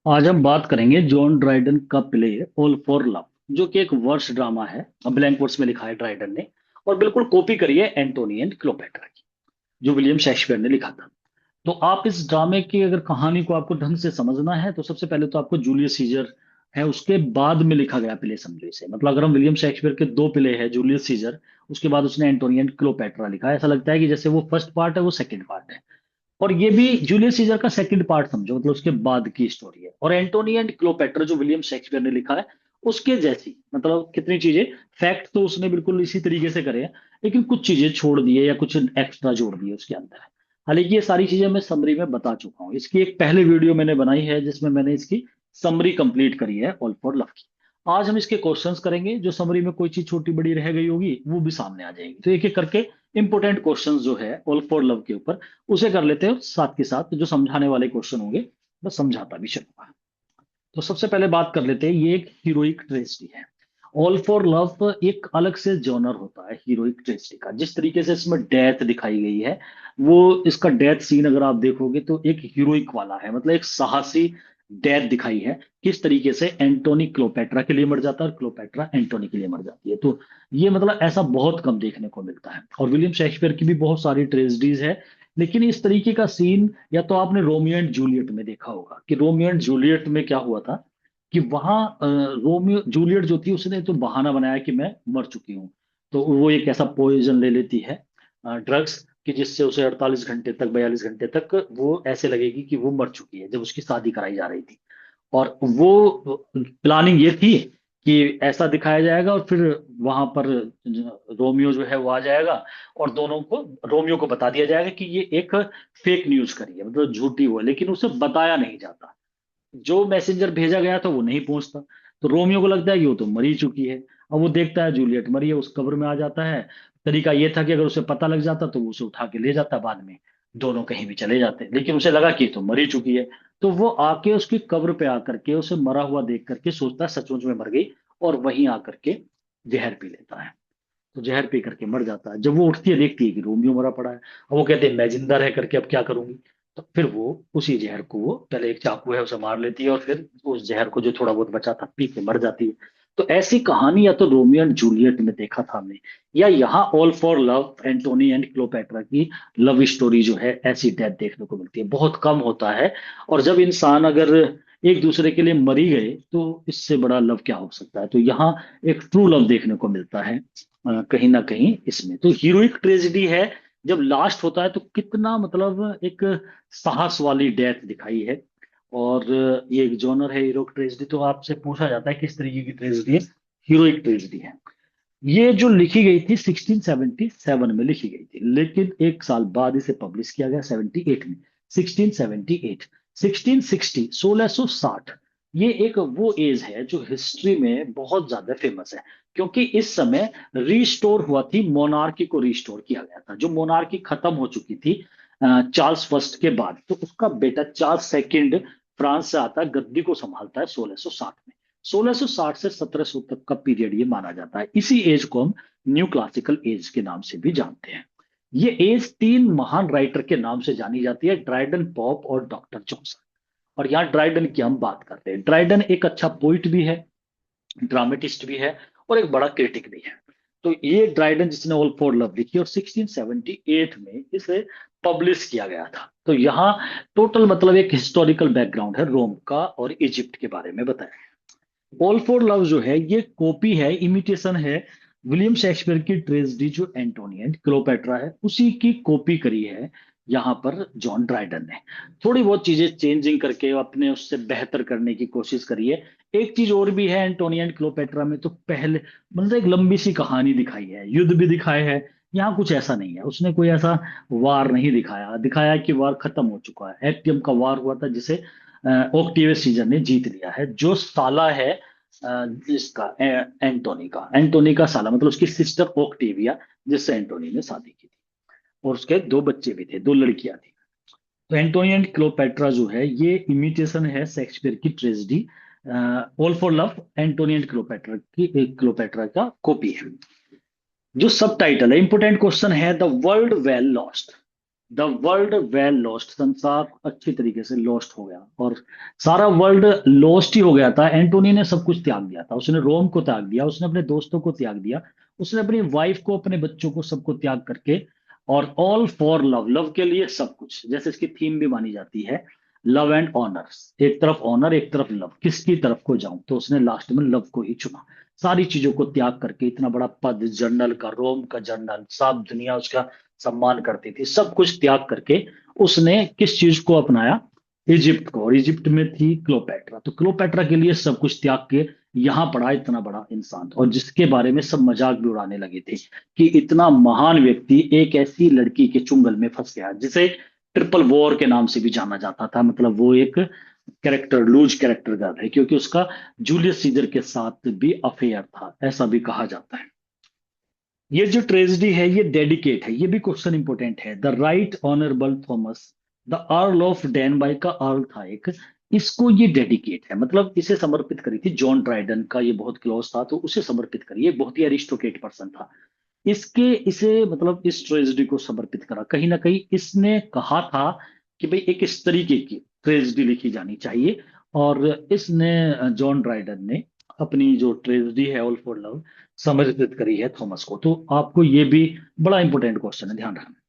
आज हम बात करेंगे जॉन ड्राइडन का प्ले ऑल फॉर लव, जो कि एक वर्ष ड्रामा है। ब्लैंक वर्स में लिखा है ड्राइडन ने, और बिल्कुल कॉपी करी है एंटोनी एंड क्लोपेट्रा की, जो विलियम शेक्सपियर ने लिखा था। तो आप इस ड्रामे की अगर कहानी को आपको ढंग से समझना है तो सबसे पहले तो आपको जूलियस सीजर है उसके बाद में लिखा गया प्ले समझो इसे। मतलब अगर हम विलियम शेक्सपियर के दो प्ले है, जूलियस सीजर, उसके बाद उसने एंटोनी एंड क्लोपेट्रा लिखा है। ऐसा लगता है कि जैसे वो फर्स्ट पार्ट है, वो सेकंड पार्ट है। और ये भी जूलियस सीजर का सेकंड पार्ट समझो, मतलब उसके बाद की स्टोरी है। और एंटोनी एंड क्लोपेट्रा जो विलियम शेक्सपियर ने लिखा है, उसके जैसी मतलब कितनी चीजें, फैक्ट तो उसने बिल्कुल इसी तरीके से करे हैं, लेकिन कुछ चीजें छोड़ दी है या कुछ एक्स्ट्रा जोड़ दिए उसके अंदर। हालांकि ये सारी चीजें मैं समरी में बता चुका हूँ। इसकी एक पहले वीडियो मैंने बनाई है जिसमें मैंने इसकी समरी कंप्लीट करी है ऑल फॉर लव की। आज हम इसके क्वेश्चंस करेंगे, जो समरी में कोई चीज छोटी बड़ी रह गई होगी वो भी सामने आ जाएगी। तो एक एक करके इंपोर्टेंट क्वेश्चंस जो है ऑल फॉर लव के ऊपर, उसे कर लेते हैं। साथ के साथ जो समझाने वाले क्वेश्चन होंगे मैं समझाता भी चलूंगा। तो सबसे पहले बात कर लेते हैं, ये एक हीरोइक ट्रेजेडी है। ऑल फॉर लव एक अलग से जॉनर होता है हीरोइक ट्रेजेडी का। जिस तरीके से इसमें डेथ दिखाई गई है, वो इसका डेथ सीन अगर आप देखोगे तो एक हीरोइक वाला है, मतलब एक साहसी डेथ दिखाई है। किस तरीके से एंटोनी क्लोपेट्रा के लिए मर जाता है और क्लोपेट्रा एंटोनी के लिए मर जाती है। तो ये मतलब ऐसा बहुत कम देखने को मिलता है। और विलियम शेक्सपियर की भी बहुत सारी ट्रेजेडीज है, लेकिन इस तरीके का सीन या तो आपने रोमियो एंड जूलियट में देखा होगा कि रोमियो एंड जूलियट में क्या हुआ था कि वहां रोमियो जूलियट जो थी उसने तो बहाना बनाया कि मैं मर चुकी हूँ। तो वो एक ऐसा पॉइजन ले लेती है, ड्रग्स, कि जिससे उसे 48 घंटे तक, 42 घंटे तक वो ऐसे लगेगी कि वो मर चुकी है, जब उसकी शादी कराई जा रही थी। और वो प्लानिंग ये थी कि ऐसा दिखाया जाएगा और फिर वहां पर रोमियो जो है वो आ जाएगा, और दोनों को, रोमियो को बता दिया जाएगा कि ये एक फेक न्यूज करी है, मतलब झूठी वो है, लेकिन उसे बताया नहीं जाता। जो मैसेंजर भेजा गया था वो नहीं पहुंचता। तो रोमियो को लगता है कि वो तो मरी चुकी है। अब वो देखता है जूलियट मरी है, उस कब्र में आ जाता है। तरीका ये था कि अगर उसे पता लग जाता तो वो उसे उठा के ले जाता बाद में, दोनों कहीं भी चले जाते, लेकिन उसे लगा कि ये तो मरी चुकी है। तो वो आके उसकी कब्र पे आकर के उसे मरा हुआ देख करके सोचता है सचमुच में मर गई, और वहीं आकर के जहर पी लेता है। तो जहर पी करके मर जाता है। जब वो उठती है देखती है कि रोमियो मरा पड़ा है। अब वो कहते हैं मैं जिंदा रह करके अब क्या करूंगी। तो फिर वो उसी जहर को, वो पहले एक चाकू है उसे मार लेती है, और फिर उस जहर को जो थोड़ा बहुत बचा था पी के मर जाती है। तो ऐसी कहानी या तो रोमियो एंड जूलियट में देखा था हमने, या यहाँ all for love Antony and Cleopatra की लव स्टोरी जो है, ऐसी डेथ देखने को मिलती है। बहुत कम होता है। और जब इंसान अगर एक दूसरे के लिए मरी गए तो इससे बड़ा लव क्या हो सकता है। तो यहाँ एक ट्रू लव देखने को मिलता है कहीं ना कहीं इसमें। तो हीरोइक ट्रेजेडी है। जब लास्ट होता है तो कितना मतलब एक साहस वाली डेथ दिखाई है। और ये एक जॉनर है हीरोइक ट्रेजेडी। तो आपसे पूछा जाता है किस तरीके की ट्रेजेडी है, हीरोइक ट्रेजेडी है। ये जो लिखी गई थी 1677 में लिखी गई थी, लेकिन एक साल बाद इसे पब्लिश किया गया 78 में। 1678, 1660, 1660, ये एक वो एज है जो हिस्ट्री में बहुत ज्यादा फेमस है। क्योंकि इस समय रीस्टोर हुआ थी, मोनार्की को रीस्टोर किया गया था। जो मोनार्की खत्म हो चुकी थी चार्ल्स फर्स्ट के बाद, तो उसका बेटा चार्ल्स सेकंड फ्रांस से आता है, गद्दी को संभालता है 1660 में। 1660 से 1700 तक का पीरियड ये माना जाता है। इसी एज को हम न्यू क्लासिकल एज के नाम से भी जानते हैं। ये एज तीन महान राइटर के नाम से जानी जाती है, ड्राइडन, पॉप और डॉक्टर जॉनसन। और यहाँ ड्राइडन की हम बात करते हैं। ड्राइडन एक अच्छा पोइट भी है, ड्रामेटिस्ट भी है, और एक बड़ा क्रिटिक भी है। तो ये ड्राइडन जिसने ऑल फॉर लव लिखी, और 1678 में इसे पब्लिश किया गया था। तो यहाँ टोटल मतलब एक हिस्टोरिकल बैकग्राउंड है रोम का और इजिप्ट के बारे में बताया। ऑल फॉर लव जो है ये कॉपी है, इमिटेशन है विलियम शेक्सपियर की ट्रेजेडी जो एंटोनी एंड क्लोपेट्रा है, उसी की कॉपी करी है यहाँ पर जॉन ड्राइडन ने। थोड़ी बहुत चीजें चेंजिंग करके अपने उससे बेहतर करने की कोशिश करी है। एक चीज और भी है एंटोनी एंड क्लोपेट्रा में, तो पहले मतलब एक लंबी सी कहानी दिखाई है, युद्ध भी दिखाए है। यहाँ कुछ ऐसा नहीं है, उसने कोई ऐसा वार नहीं दिखाया। दिखाया है कि वार खत्म हो चुका है, एक्टियम का वार हुआ था जिसे ओक्टेवियस सीजर ने जीत लिया है, जो साला है इसका एंटोनी का साला, मतलब उसकी सिस्टर ओक्टेविया, जिससे एंटोनी ने शादी की थी। और उसके दो बच्चे भी थे, दो लड़कियां थी। तो एंटोनी एंड क्लोपेट्रा जो है ये इमिटेशन है शेक्सपियर की tragedy all for love, Antony and Cleopatra की, क्लोपेट्रा का कॉपी है। जो सब टाइटल है, इंपोर्टेंट क्वेश्चन है, the world well lost, the world well lost, संसार अच्छी तरीके से लॉस्ट हो गया, और सारा वर्ल्ड लॉस्ट ही हो गया था। एंटोनी ने सब कुछ त्याग दिया था, उसने रोम को त्याग दिया, उसने अपने दोस्तों को त्याग दिया, उसने अपनी वाइफ को, अपने बच्चों को, सबको त्याग करके, और ऑल फॉर लव, लव के लिए सब कुछ, जैसे इसकी थीम भी मानी जाती है, लव एंड ऑनर, एक तरफ ऑनर एक तरफ लव, किसकी तरफ को जाऊं, तो उसने लास्ट में लव को ही चुना। सारी चीजों को त्याग करके, इतना बड़ा पद, जनरल का, रोम का जनरल, सब दुनिया उसका सम्मान करती थी, सब कुछ त्याग करके उसने किस चीज को अपनाया, इजिप्ट को। और इजिप्ट में थी क्लोपेट्रा, तो क्लोपेट्रा के लिए सब कुछ त्याग के यहाँ पड़ा इतना बड़ा इंसान, और जिसके बारे में सब मजाक भी उड़ाने लगे थे कि इतना महान व्यक्ति एक ऐसी लड़की के चुंगल में फंस गया, जिसे ट्रिपल वॉर के नाम से भी जाना जाता था। मतलब वो एक कैरेक्टर, लूज कैरेक्टर का है, क्योंकि उसका जूलियस सीजर के साथ भी अफेयर था, ऐसा भी कहा जाता है। ये जो ट्रेजेडी है ये डेडिकेट है, ये भी क्वेश्चन इंपॉर्टेंट है। The right honourable Thomas, the earl of Danby का अर्ल था एक, इसको ये डेडिकेट है, मतलब इसे समर्पित करी थी। जॉन ड्राइडन का ये बहुत क्लोज था, तो उसे समर्पित करी, ये बहुत ही अरिस्टोक्रेट पर्सन था। इसके इसे मतलब इस ट्रेजेडी को समर्पित करा, कहीं ना कहीं इसने कहा था कि भाई एक इस तरीके की ट्रेजेडी लिखी जानी चाहिए। और इसने जॉन ड्राइडन ने अपनी जो ट्रेजेडी है ऑल फॉर लव समर्पित करी है थॉमस को। तो आपको ये भी बड़ा इंपॉर्टेंट क्वेश्चन है, ध्यान रखना।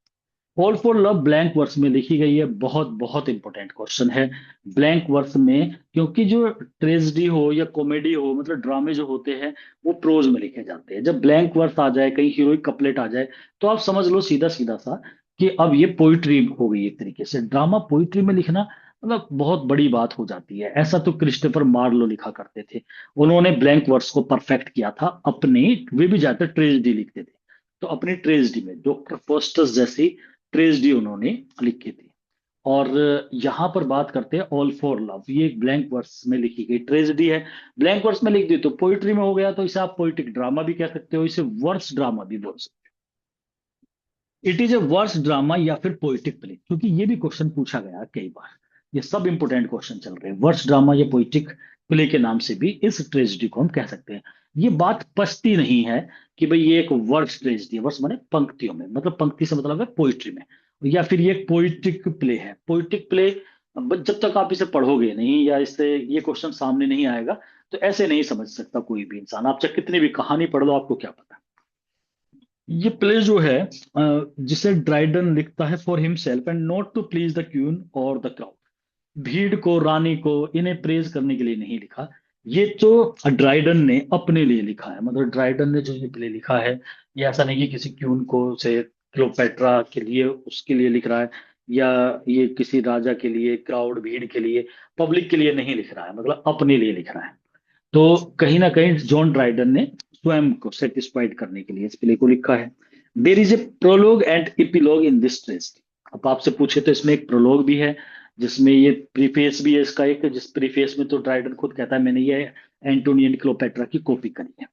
All for love blank verse में लिखी गई है, बहुत बहुत इंपॉर्टेंट क्वेश्चन है। ब्लैंक वर्स में, क्योंकि जो ट्रेजेडी हो या कॉमेडी हो, मतलब ड्रामे जो होते हैं वो प्रोज में लिखे जाते हैं। जब ब्लैंक वर्स आ जाए, कहीं हीरोइक कपलेट आ जाए, तो आप समझ लो सीधा सीधा सा कि अब ये पोइट्री हो गई। एक तरीके से ड्रामा पोइट्री में लिखना मतलब बहुत बड़ी बात हो जाती है। ऐसा तो क्रिस्टोफर मार्लो लिखा करते थे, उन्होंने ब्लैंक वर्स को परफेक्ट किया था अपने, वे भी ज्यादातर ट्रेजेडी लिखते थे, तो अपनी ट्रेजेडी में डॉक्टर फोस्टस जैसी ट्रेजेडी उन्होंने लिखी थी। और यहाँ पर बात करते हैं ऑल फॉर लव, ये एक ब्लैंक वर्स में लिखी गई ट्रेजेडी है। ब्लैंक वर्स में लिख दी तो पोइट्री में हो गया, तो इसे आप पोइटिक ड्रामा भी कह सकते हो, इसे वर्स ड्रामा भी बोल सकते हो। It is a verse drama या फिर पोइटिक प्ले, क्योंकि ये भी क्वेश्चन पूछा गया कई बार। ये सब इंपोर्टेंट क्वेश्चन चल रहे हैं, वर्स ड्रामा या पोइटिक प्ले के नाम से भी इस ट्रेजेडी को हम कह सकते हैं। ये बात पछती नहीं है कि भाई ये एक वर्स ट्रेजेडी है, वर्स माने पंक्तियों में, मतलब पंक्ति से मतलब है पोइट्री में, या फिर ये एक पोइटिक प्ले है। पोइटिक प्ले जब तक आप इसे पढ़ोगे नहीं या इससे ये क्वेश्चन सामने नहीं आएगा, तो ऐसे नहीं समझ सकता कोई भी इंसान, आप चाहे कितनी भी कहानी पढ़ लो, आपको क्या पता। ये प्ले जो है जिसे ड्राइडन लिखता है for himself and not to please the queen और द क्राउड, भीड़ को, रानी को, इन्हें प्रेज करने के लिए नहीं लिखा। ये तो ड्राइडन ने अपने लिए लिखा है, मतलब ड्राइडन ने जो ये प्ले लिखा है, ये ऐसा नहीं कि किसी क्यून को से क्लोपेट्रा के लिए उसके लिए लिख रहा है, या ये किसी राजा के लिए, क्राउड, भीड़ के लिए, पब्लिक के लिए नहीं लिख रहा है, मतलब अपने लिए लिख रहा है। तो कहीं ना कहीं जॉन ड्राइडन ने स्वयं को सेटिस्फाइड करने के लिए इस प्ले को लिखा है। There is a prologue and epilogue in this tragedy. अब आपसे पूछे तो इसमें एक प्रोलॉग भी है, जिसमें ये प्रीफेस भी है इसका एक, जिस प्रीफेस में तो ड्राइडन खुद कहता है मैंने ये एंटोनी एंड क्लोपेट्रा की कॉपी करी है।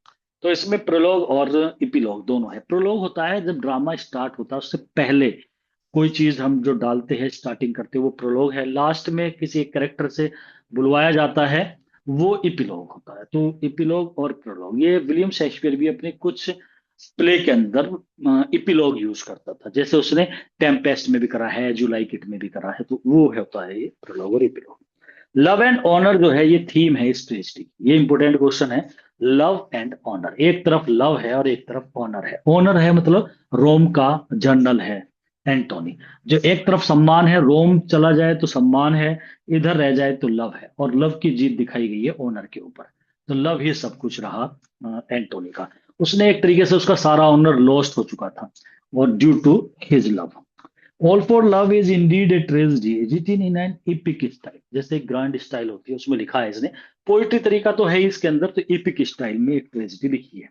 तो इसमें प्रोलॉग और इपिलॉग दोनों है। प्रोलॉग होता है जब ड्रामा स्टार्ट होता है उससे पहले कोई चीज हम जो डालते हैं, स्टार्टिंग करते हैं, वो प्रोलॉग है। लास्ट में किसी एक करेक्टर से बुलवाया जाता है, वो इपिलॉग होता है। तो इपिलॉग और प्रोलॉग, ये विलियम शेक्सपियर भी अपने कुछ प्ले के अंदर इपिलॉग यूज करता था, जैसे उसने टेम्पेस्ट में भी करा है, जुलाई किट में भी करा है, तो वो होता है ये प्रोलॉग और इपिलॉग। लव एंड ऑनर जो है ये थीम है इस ट्रेजेडी की, ये इंपॉर्टेंट क्वेश्चन है। लव एंड ऑनर, एक तरफ लव है और एक तरफ ऑनर है। ऑनर है मतलब रोम का जनरल है एंटोनी, जो एक तरफ सम्मान है, रोम चला जाए तो सम्मान है, इधर रह जाए तो लव है, और लव की जीत दिखाई गई है ऑनर के ऊपर। तो लव ही सब कुछ रहा एंटोनी का। उसने एक तरीके से उसका सारा ऑनर लॉस्ट हो चुका था, और due to his love. All for love is indeed a tragedy written in an epic style, जैसे ग्रैंड स्टाइल होती है उसमें लिखा है इसने। पोइट्री तरीका तो है ही इसके अंदर, तो इपिक स्टाइल में एक ट्रेजेडी लिखी है।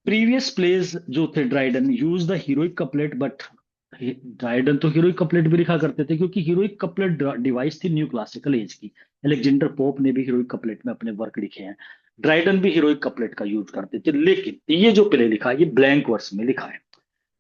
प्रीवियस प्लेज जो थे Dryden use the heroic couplet, but Dryden तो हीरोइक कपलेट भी लिखा करते थे, क्योंकि हीरोइक कपलेट डिवाइस थी न्यू क्लासिकल एज की। एलेक्जेंडर पोप ने भी हीरोइक कपलेट में अपने वर्क लिखे हैं, ड्राइडन भी हीरोइक कपलेट का यूज करते थे। लेकिन ये जो प्ले लिखा है ये ब्लैंक वर्स में लिखा है,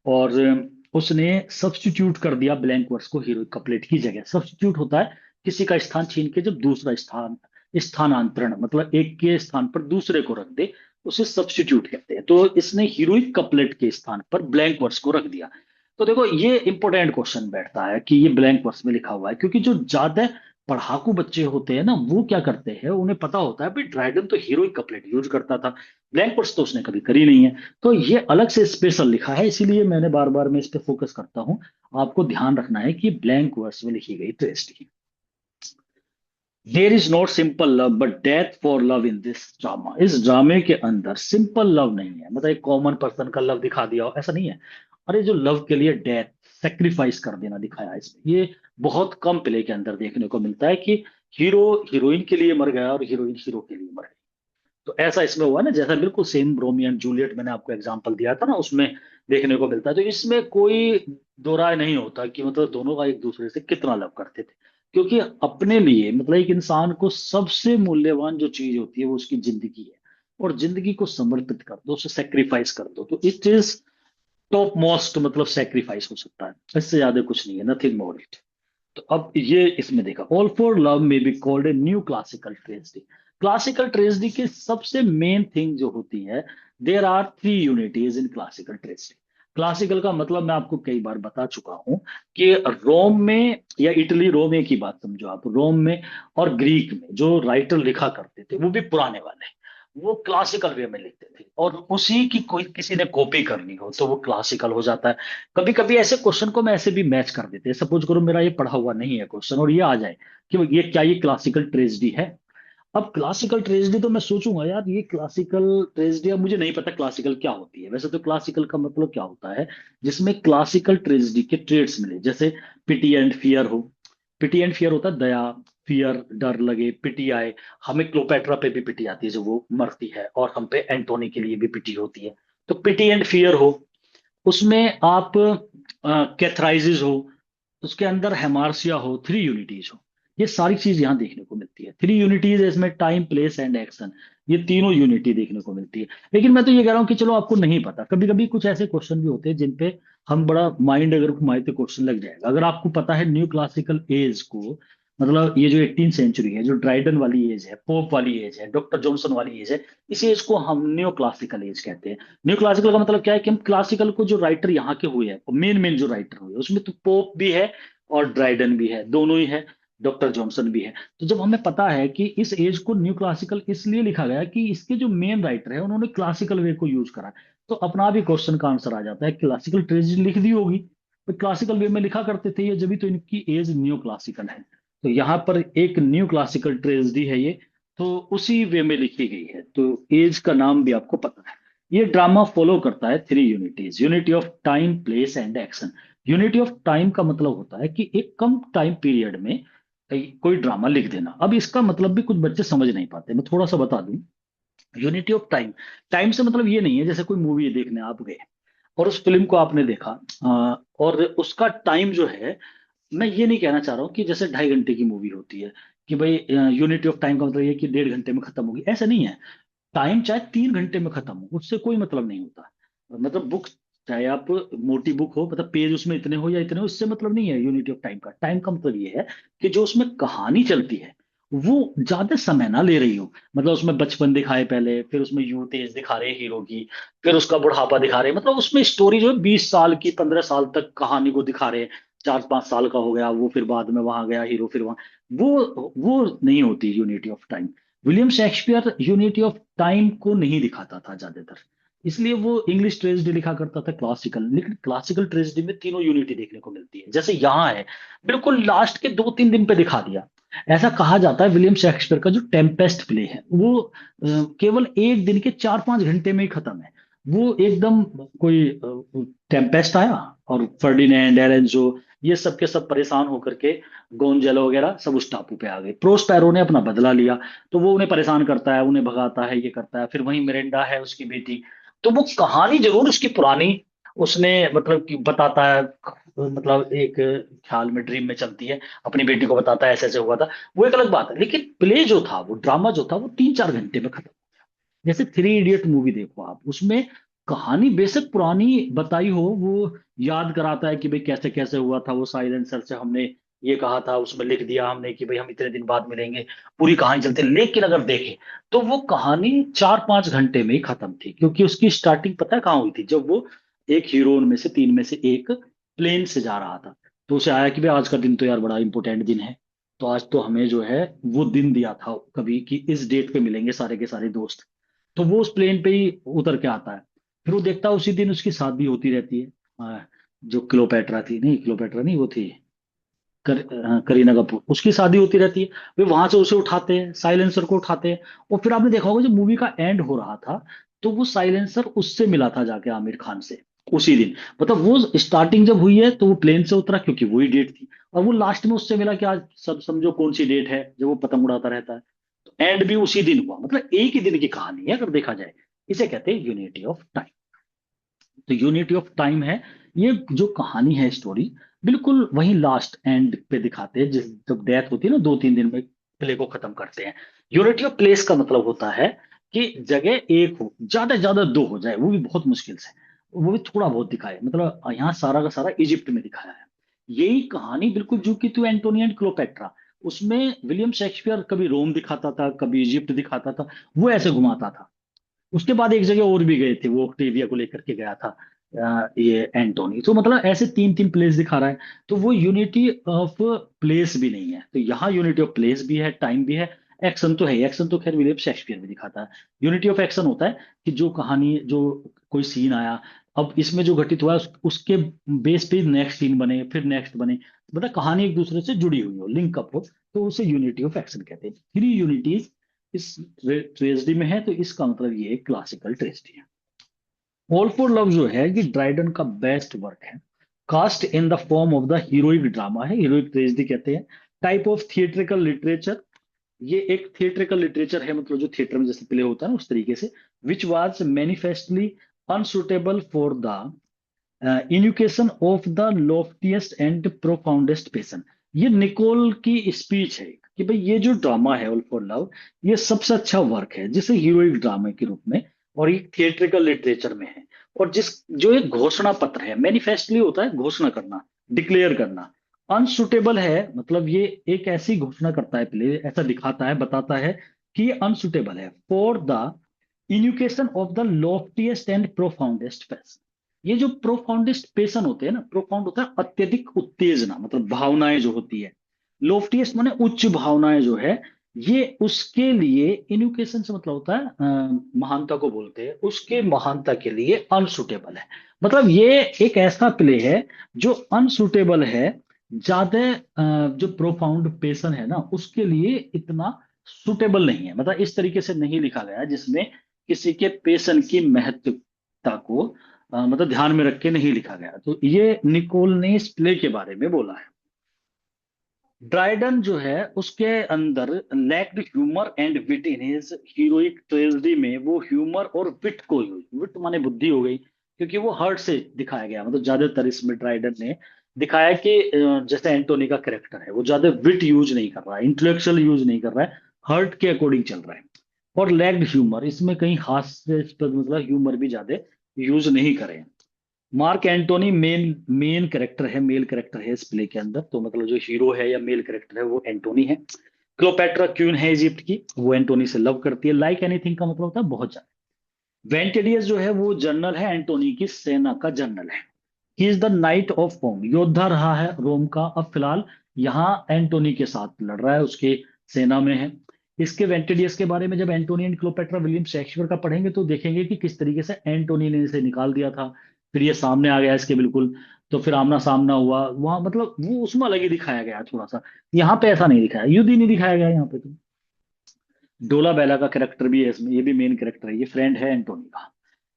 और उसने सब्स्टिट्यूट कर दिया ब्लैंक वर्स को हीरोइक कपलेट की जगह। सब्स्टिट्यूट होता है किसी का स्थान छीन के जब दूसरा स्थान, स्थानांतरण, मतलब एक के स्थान पर दूसरे को रख दे, उसे सब्स्टिट्यूट कहते हैं। तो इसने हीरोइक कपलेट के स्थान पर ब्लैंक वर्स को रख दिया। तो देखो ये इंपॉर्टेंट क्वेश्चन बैठता है कि ये ब्लैंक वर्स में लिखा हुआ है, क्योंकि जो ज्यादा पढ़ाकू बच्चे होते हैं ना, वो क्या करते हैं, उन्हें पता होता है भाई ड्राइडन तो हीरोइक कपलेट यूज करता था, ब्लैंक वर्स तो उसने कभी करी नहीं है। तो ये अलग से स्पेशल लिखा है, इसीलिए मैंने बार बार मैं इस पे फोकस करता हूँ। आपको ध्यान रखना है कि ब्लैंक वर्स में लिखी गई tragedy. There is not simple love but death for love in this drama. इस ड्रामे के अंदर सिंपल लव नहीं है, मतलब एक कॉमन पर्सन का लव दिखा दिया हो, ऐसा नहीं है। अरे जो लव के लिए डेथ, सेक्रीफाइस कर देना दिखाया है इसमें, ये बहुत कम प्ले के अंदर देखने को मिलता है कि हीरो हीरोइन के लिए मर गया और हीरोइन हीरो के लिए मर गई। तो ऐसा इसमें हुआ ना, जैसा बिल्कुल सेम रोमियो एंड जूलियट मैंने आपको एग्जांपल दिया था ना, उसमें देखने को मिलता है। तो इसमें कोई दो राय नहीं होता कि मतलब दोनों का एक दूसरे से कितना लव करते थे, क्योंकि अपने लिए मतलब एक इंसान को सबसे मूल्यवान जो चीज होती है वो उसकी जिंदगी है, और जिंदगी को समर्पित कर दो, उसे सेक्रीफाइस कर दो, तो इट इज टॉप मोस्ट मतलब सेक्रीफाइस हो सकता है, इससे ज्यादा कुछ नहीं है, नथिंग मोर इट। तो अब ये इसमें देखा, ऑल फॉर लव में be called a new classical tragedy. Classical tragedy की सबसे मेन थिंग जो होती है, there are three unities in classical tragedy. Classical का मतलब मैं आपको कई बार बता चुका हूं कि रोम में या इटली, रोम एक ही बात समझो आप, रोम में और ग्रीक में जो राइटर लिखा करते थे वो भी पुराने वाले, वो क्लासिकल वे में लिखते थे, और उसी की कोई किसी ने कॉपी करनी हो तो वो क्लासिकल हो जाता है। कभी कभी ऐसे क्वेश्चन को मैं ऐसे भी मैच कर देते हैं, सपोज करो मेरा ये पढ़ा हुआ नहीं है क्वेश्चन और ये आ जाए कि ये क्या, ये क्लासिकल ट्रेजेडी है। अब क्लासिकल ट्रेजेडी तो मैं सोचूंगा यार ये क्लासिकल ट्रेजेडी, अब मुझे नहीं पता क्लासिकल क्या होती है। वैसे तो क्लासिकल का मतलब क्या होता है, जिसमें क्लासिकल ट्रेजेडी के ट्रेड्स मिले, जैसे पिटी एंड फियर हो। पिटी एंड फियर होता है दया, फियर डर लगे, पिटी आए। हमें क्लोपेट्रा पे भी पिटी आती है जो वो मरती है, और हम पे एंटोनी के लिए भी पिटी होती है। तो पिटी एंड फियर हो, उसमें आप कैथराइजिस हो, उसके अंदर हेमार्सिया हो, थ्री यूनिटीज हो। ये सारी चीज यहाँ देखने को मिलती है। थ्री यूनिटीज है इसमें, टाइम प्लेस एंड एक्शन, ये तीनों यूनिटी देखने को मिलती है। लेकिन मैं तो ये कह रहा हूँ कि चलो आपको नहीं पता, कभी कभी कुछ ऐसे क्वेश्चन भी होते हैं जिन पे हम बड़ा माइंड अगर घुमाए तो क्वेश्चन लग जाएगा। अगर आपको पता है न्यू क्लासिकल एज को, मतलब ये जो 18th सेंचुरी है, जो ड्राइडन वाली एज है, पोप वाली एज है, डॉक्टर जॉनसन वाली एज है, इस एज को हम न्यू क्लासिकल एज कहते हैं। न्यू क्लासिकल का मतलब क्या है कि हम क्लासिकल को जो राइटर यहाँ के हुए हैं, मेन मेन जो राइटर हुए उसमें तो पोप भी है और ड्राइडन भी है, दोनों ही है, डॉक्टर जॉनसन भी है। तो जब हमें पता है कि इस एज को न्यू क्लासिकल इसलिए लिखा गया कि इसके जो मेन राइटर है उन्होंने क्लासिकल वे को यूज करा, तो अपना भी क्वेश्चन का आंसर आ जाता है, क्लासिकल ट्रेजेडी लिख दी होगी, तो क्लासिकल वे में लिखा करते थे ये, जब तो इनकी एज न्यू क्लासिकल है। तो यहाँ पर एक न्यू क्लासिकल ट्रेजेडी है ये, तो उसी वे में लिखी गई है, तो एज का नाम भी आपको पता है। ये ड्रामा फॉलो करता है three unities, unity of time place and action. Unity of time का मतलब होता है कि एक कम टाइम पीरियड में कोई ड्रामा लिख देना। अब इसका मतलब भी कुछ बच्चे समझ नहीं पाते, मैं थोड़ा सा बता दूं। यूनिटी ऑफ टाइम, टाइम से मतलब ये नहीं है जैसे कोई मूवी देखने आप गए और उस फिल्म को आपने देखा, और उसका टाइम जो है, मैं ये नहीं कहना चाह रहा हूँ कि जैसे 2.5 घंटे की मूवी होती है कि भाई यूनिटी ऑफ टाइम का मतलब ये कि 1.5 घंटे में खत्म होगी, ऐसा नहीं है। टाइम चाहे 3 घंटे में खत्म हो, उससे कोई मतलब नहीं होता। मतलब बुक, चाहे आप मोटी बुक हो, मतलब पेज उसमें इतने हो या इतने हो, उससे मतलब नहीं है यूनिटी ऑफ टाइम का। टाइम का मतलब ये है कि जो उसमें कहानी चलती है वो ज्यादा समय ना ले रही हो। मतलब उसमें बचपन दिखाए पहले, फिर उसमें यूथ एज दिखा रहे हीरो की, फिर उसका बुढ़ापा दिखा रहे, मतलब उसमें स्टोरी जो है 20 साल की, 15 साल तक कहानी को दिखा रहे हैं। 4-5 साल का हो गया वो, फिर बाद में वहां गया हीरो, फिर वहां, वो नहीं होती unity of time. William Shakespeare unity of time को नहीं दिखाता था ज्यादातर, इसलिए वो इंग्लिश ट्रेजेडी लिखा करता था क्लासिकल। लेकिन क्लासिकल ट्रेजेडी में तीनों यूनिटी देखने को मिलती है, जैसे यहाँ है, बिल्कुल लास्ट के 2-3 दिन पे दिखा दिया। ऐसा कहा जाता है विलियम शेक्सपियर का जो टेम्पेस्ट प्ले है वो केवल एक दिन के 4-5 घंटे में ही खत्म है। वो एकदम, कोई टेम्पेस्ट आया और फर्डिनेंड, एरेंजो, ये सब के सब परेशान होकर के, गोंजेलो वगैरह सब उस टापू पे आ गए। प्रोस्पेरो ने अपना बदला लिया, तो वो उन्हें परेशान करता है, उन्हें भगाता है, ये करता है। फिर वहीं मिरेंडा है उसकी बेटी, तो वो कहानी जरूर उसकी पुरानी, उसने मतलब कि बताता है, मतलब एक ख्याल में ड्रीम में चलती है, अपनी बेटी को बताता है ऐसे ऐसे हुआ था, वो एक अलग बात है। लेकिन प्ले जो था, वो ड्रामा जो था, वो 3-4 घंटे में खत्म। जैसे थ्री इडियट मूवी देखो आप, उसमें कहानी बेशक पुरानी बताई हो, वो याद कराता है कि भाई कैसे कैसे हुआ था, वो साइलेंसर से हमने ये कहा था, उसमें लिख दिया हमने कि भाई हम इतने दिन बाद मिलेंगे, पूरी कहानी चलती है। लेकिन अगर देखें तो वो कहानी 4-5 घंटे में ही खत्म थी, क्योंकि उसकी स्टार्टिंग पता है कहाँ हुई थी, जब वो एक हीरोइन में से तीन में से एक प्लेन से जा रहा था। तो उसे आया कि भाई आज का दिन तो यार बड़ा इंपॉर्टेंट दिन है, तो आज तो हमें जो है वो दिन दिया था कभी कि इस डेट पे मिलेंगे सारे के सारे दोस्त। तो वो उस प्लेन पे ही उतर के आता है। फिर वो देखता है उसी दिन उसकी शादी होती रहती है। जो क्लोपेट्रा थी, नहीं क्लोपेट्रा नहीं, वो थी करीना कपूर, उसकी शादी होती रहती है। वे वहां से उसे उठाते हैं, साइलेंसर को उठाते हैं। और फिर आपने देखा होगा जब मूवी का एंड हो रहा था, तो वो साइलेंसर उससे मिला था जाके आमिर खान से उसी दिन। मतलब वो स्टार्टिंग जब हुई है तो वो प्लेन से उतरा क्योंकि वही डेट थी, और वो लास्ट में उससे मिला कि आज सब समझो कौन सी डेट है जब वो पतंग उड़ाता रहता है। तो एंड भी उसी दिन हुआ, मतलब एक ही दिन की कहानी है अगर देखा जाए। इसे कहते हैं यूनिटी ऑफ टाइम। तो यूनिटी ऑफ टाइम है ये जो कहानी है, स्टोरी बिल्कुल वही लास्ट एंड पे दिखाते हैं, जिस जब डेथ होती है ना 2-3 दिन में प्ले को खत्म करते हैं। यूनिटी ऑफ प्लेस का मतलब होता है कि जगह एक हो, ज्यादा से ज्यादा दो हो जाए, वो भी बहुत मुश्किल से, वो भी थोड़ा बहुत दिखाए। मतलब यहाँ सारा का सारा इजिप्ट में दिखाया है। यही कहानी बिल्कुल जो कि तू एंटोनी एंड क्लोपेट्रा, उसमें विलियम शेक्सपियर कभी रोम दिखाता था, कभी इजिप्ट दिखाता था, वो ऐसे घुमाता था। उसके बाद एक जगह और भी गए थे, वो ऑक्टेविया को लेकर के गया था ये एंटोनी। तो मतलब ऐसे 3-3 प्लेस दिखा रहा है। तो वो यूनिटी ऑफ प्लेस भी नहीं है, तो यहाँ यूनिटी ऑफ प्लेस भी है, टाइम भी है, एक्शन तो है। एक्शन तो खैर विलियम शेक्सपियर भी दिखाता है। यूनिटी ऑफ एक्शन होता है कि जो कहानी, जो कोई सीन आया, अब इसमें जो घटित हुआ है उसके बेस पे नेक्स्ट सीन बने, फिर नेक्स्ट बने, मतलब कहानी एक दूसरे से जुड़ी हुई हो, लिंक अप हो, तो उसे यूनिटी ऑफ एक्शन कहते हैं। 3 यूनिटीज इस ट्रेजेडी में है, तो इसका मतलब ये एक क्लासिकल ट्रेजेडी है। ऑल फॉर लव जो है ये ड्राइडन का बेस्ट वर्क है। Cast in the form of the heroic drama है, हीरोइक ट्रेजेडी कहते हैं। टाइप ऑफ थिएट्रिकल लिटरेचर, ये एक थिएट्रिकल लिटरेचर है, मतलब जो थिएटर में जैसे प्ले होता है ना उस तरीके से। Which was manifestly unsuitable for the invocation of the loftiest and profoundest passion. ये निकोल की स्पीच है कि भाई ये जो ड्रामा है ऑल फॉर लव, ये सबसे अच्छा वर्क है जिसे हीरोइक ड्रामे के रूप में और एक थिएट्रिकल लिटरेचर में है। और जिस जो एक घोषणा पत्र है, मैनिफेस्टली होता है घोषणा करना, डिक्लेयर करना। अनसुटेबल है मतलब ये एक ऐसी घोषणा करता है, प्ले ऐसा दिखाता है, बताता है कि ये अनसुटेबल है for the invocation of the loftiest and profoundest passion. ये जो प्रोफाउंडेस्ट पेशन होते हैं ना, प्रोफाउंड होता है अत्यधिक उत्तेजना, मतलब भावनाएं जो होती है। लोफ्टीएस्ट माने उच्च भावनाएं जो है, ये उसके लिए इन्यूकेशन से मतलब होता है महानता को बोलते हैं, उसके महानता के लिए अनसुटेबल है। मतलब ये एक ऐसा प्ले है जो अनसुटेबल है, ज्यादा जो प्रोफाउंड पेशन है ना उसके लिए इतना सुटेबल नहीं है। मतलब इस तरीके से नहीं लिखा गया है जिसमें किसी के पेशन की महत्वता को मतलब ध्यान में रख के नहीं लिखा गया। तो ये निकोल ने इस प्ले के बारे में बोला है। ड्राइडन जो है उसके अंदर lacked humour and wit in his heroic tragedy में, वो ह्यूमर और विट को, विट माने बुद्धि हो गई, क्योंकि वो हर्ट से दिखाया गया। मतलब ज्यादातर इसमें ड्राइडन ने दिखाया कि जैसे एंटोनी का कैरेक्टर है वो ज्यादा विट यूज नहीं कर रहा है, इंटेलेक्चुअल यूज नहीं कर रहा है, हर्ट के अकॉर्डिंग चल रहा है। और लैक्ड ह्यूमर, इसमें कहीं हास्यास्पद मतलब ह्यूमर भी ज्यादा यूज नहीं करे। Mark Antony main main character है, मेल कैरेक्टर है इस प्ले के अंदर। तो मतलब जो हीरो है या मेल कैरेक्टर है वो एंटोनी है। क्लोपेट्रा क्वीन है इजिप्ट की, वो एंटोनी से लव करती है। लाइक एनीथिंग का मतलब होता है बहुत ज्यादा। वेंटेडियस जो है वो जनरल है, एंटोनी की सेना का जनरल है। He is the knight of Rome, योद्धा रहा है रोम का, अब फिलहाल यहाँ एंटोनी के साथ लड़ रहा है, उसके सेना में है। इसके वेंटेडियस के बारे में जब एंटोनी एंड क्लोपेट्रा विलियम शेक्सपियर का पढ़ेंगे तो देखेंगे कि किस तरीके से एंटोनी ने इसे निकाल दिया था, फिर ये सामने आ गया इसके बिल्कुल, तो फिर आमना सामना हुआ वहां। मतलब वो उसमें अलग ही दिखाया गया है थोड़ा सा, यहाँ पे ऐसा नहीं दिखाया, युद्ध ही नहीं दिखाया गया यहाँ पे। तो डोला बेला का कैरेक्टर भी है इसमें, ये भी मेन कैरेक्टर है, ये फ्रेंड है एंटोनी का,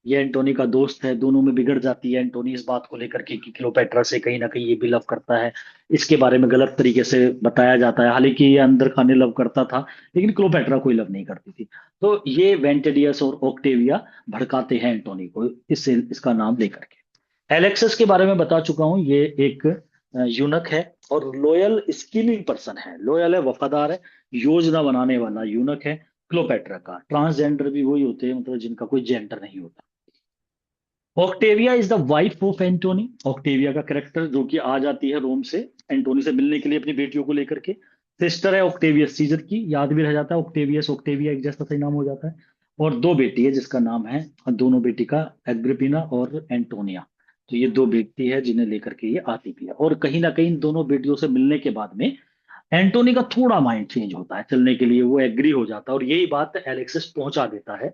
ये एंटोनी का दोस्त है। दोनों में बिगड़ जाती है एंटोनी इस बात को लेकर के कि क्लोपेट्रा से कहीं ना कहीं ये भी लव करता है। इसके बारे में गलत तरीके से बताया जाता है, हालांकि ये अंदर खाने लव करता था, लेकिन क्लोपेट्रा कोई लव नहीं करती थी। तो ये वेंटेडियस और ऑक्टेविया भड़काते हैं एंटोनी को इससे, इसका नाम लेकर के। एलेक्सस के बारे में बता चुका हूँ, ये एक यूनक है और लॉयल स्कीमिंग पर्सन है, लॉयल है, वफादार है, योजना बनाने वाला यूनक है। क्लोपेट्रा का ट्रांसजेंडर भी वही होते हैं, मतलब जिनका कोई जेंडर नहीं होता। Octavia is the wife of Antony, Octavia का कैरेक्टर जो कि आ जाती है रोम से एंटोनी से मिलने के लिए अपनी बेटियों को लेकर के। सिस्टर है ऑक्टेवियस सीजर की, याद भी रह जाता है, ऑक्टेवियस ऑक्टेविया एक जैसा सही नाम हो जाता है। और दो बेटी है जिसका नाम है, दोनों बेटी का, एग्रिपिना और एंटोनिया। तो ये दो बेटी है जिन्हें लेकर के ये आती भी है, और कहीं ना कहीं इन दोनों बेटियों से मिलने के बाद में एंटोनी का थोड़ा माइंड चेंज होता है चलने के लिए, वो एग्री हो जाता है और यही बात एलेक्सिस पहुंचा देता है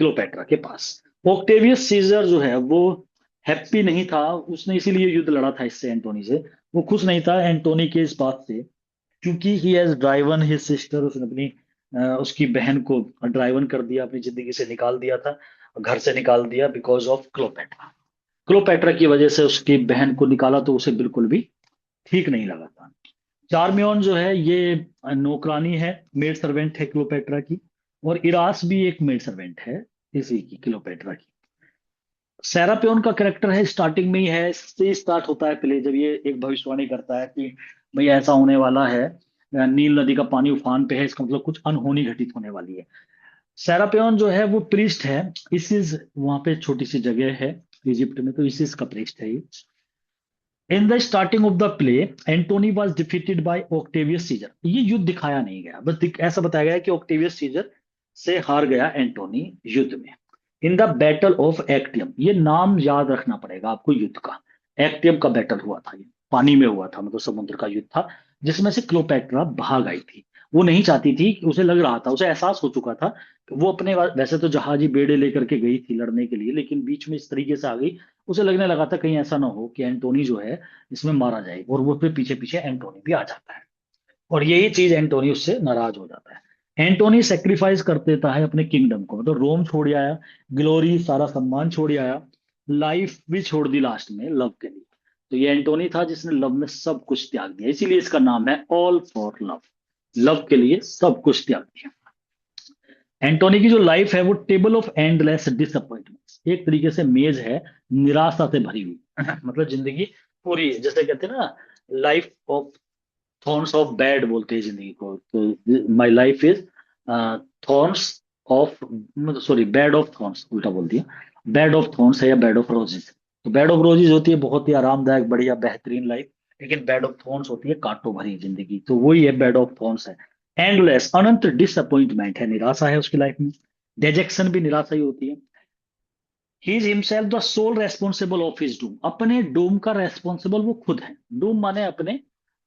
क्लोपेट्रा के पास। ऑक्टेवियस सीजर जो है वो हैप्पी नहीं था, उसने इसीलिए युद्ध लड़ा था इससे, एंटोनी से। वो खुश नहीं था एंटोनी के इस बात से, क्योंकि he has driven his sister, उसने अपनी उसकी बहन को ड्राइवन कर दिया, अपनी जिंदगी से निकाल दिया था, घर से निकाल दिया, बिकॉज ऑफ क्लोपेट्रा। क्लोपेट्रा की वजह से उसकी बहन को निकाला तो उसे बिल्कुल भी ठीक नहीं लगा था। चार्मियन जो है ये नौकरानी है, मेड सर्वेंट है क्लोपेट्रा की, और इरास भी एक मेड सर्वेंट है इसी की, क्लोपेट्रा की। सेरापियोन का कैरेक्टर है स्टार्टिंग में ही है, इससे स्टार्ट होता है पहले, जब ये एक भविष्यवाणी करता है कि भाई ऐसा होने वाला है, नील नदी का पानी उफान पे है, इसका मतलब कुछ अनहोनी घटित होने वाली है। सेरापियोन जो है वो प्रीस्ट है, इसिस वहां पे छोटी सी जगह है इजिप्ट में, तो इसिस का प्रीस्ट है ये। In the starting of the play Antony was defeated by Octavius Caesar. ये युद्ध दिखाया नहीं गया, बस ऐसा बताया गया है कि ऑक्टेवियस सीजर से हार गया एंटोनी युद्ध में। इन द बैटल ऑफ एक्टियम, ये नाम याद रखना पड़ेगा आपको युद्ध का। एक्टियम का बैटल हुआ था, ये पानी में हुआ था, मतलब समुद्र का युद्ध था, जिसमें से क्लोपेट्रा भाग आई थी। वो नहीं चाहती थी, उसे लग रहा था, उसे एहसास हो चुका था कि वो अपने वैसे तो जहाजी बेड़े लेकर के गई थी लड़ने के लिए, लेकिन बीच में इस तरीके से आ गई, उसे लगने लगा था कहीं ऐसा ना हो कि एंटोनी जो है इसमें मारा जाए, और वो फिर पीछे पीछे एंटोनी भी आ जाता है, और यही चीज एंटोनी उससे नाराज हो जाता है। एंटोनी सेक्रीफाइस कर देता है अपने किंगडम को, मतलब रोम छोड़ आया, ग्लोरी सारा सम्मान छोड़ आया, लाइफ भी छोड़ दी लास्ट में लव के लिए। तो ये एंटोनी था जिसने लव में सब कुछ त्याग दिया, इसीलिए इसका नाम है ऑल फॉर लव, लव के लिए सब कुछ त्याग दिया। एंटोनी की जो लाइफ है वो टेबल ऑफ एंडलेस डिसअपॉइंटमेंट्स, एक तरीके से मेज है निराशा से भरी हुई। मतलब जिंदगी पूरी, जैसे कहते हैं ना, life of thorns of bad बोलते हैं जिंदगी को, तो my life is thorns of, sorry bad of thorns, उल्टा बोल दिया, बैड ऑफ थॉर्न्स है या बैड ऑफ रोजेस। तो बैड ऑफ रोजेस होती है बहुत ही आरामदायक बढ़िया बेहतरीन लाइफ, लेकिन बैड ऑफ थॉर्न्स होती है कांटों भरी जिंदगी, तो वही है बैड ऑफ थॉर्न्स है। एंडलेस अनंत डिसअपॉइंटमेंट है, निराशा है उसकी लाइफ में, डेजेक्शन भी निराशा ही होती है। He is himself the sole responsible of his doom, अपने डूम का रेस्पॉन्सिबल वो खुद है। डूम माने अपने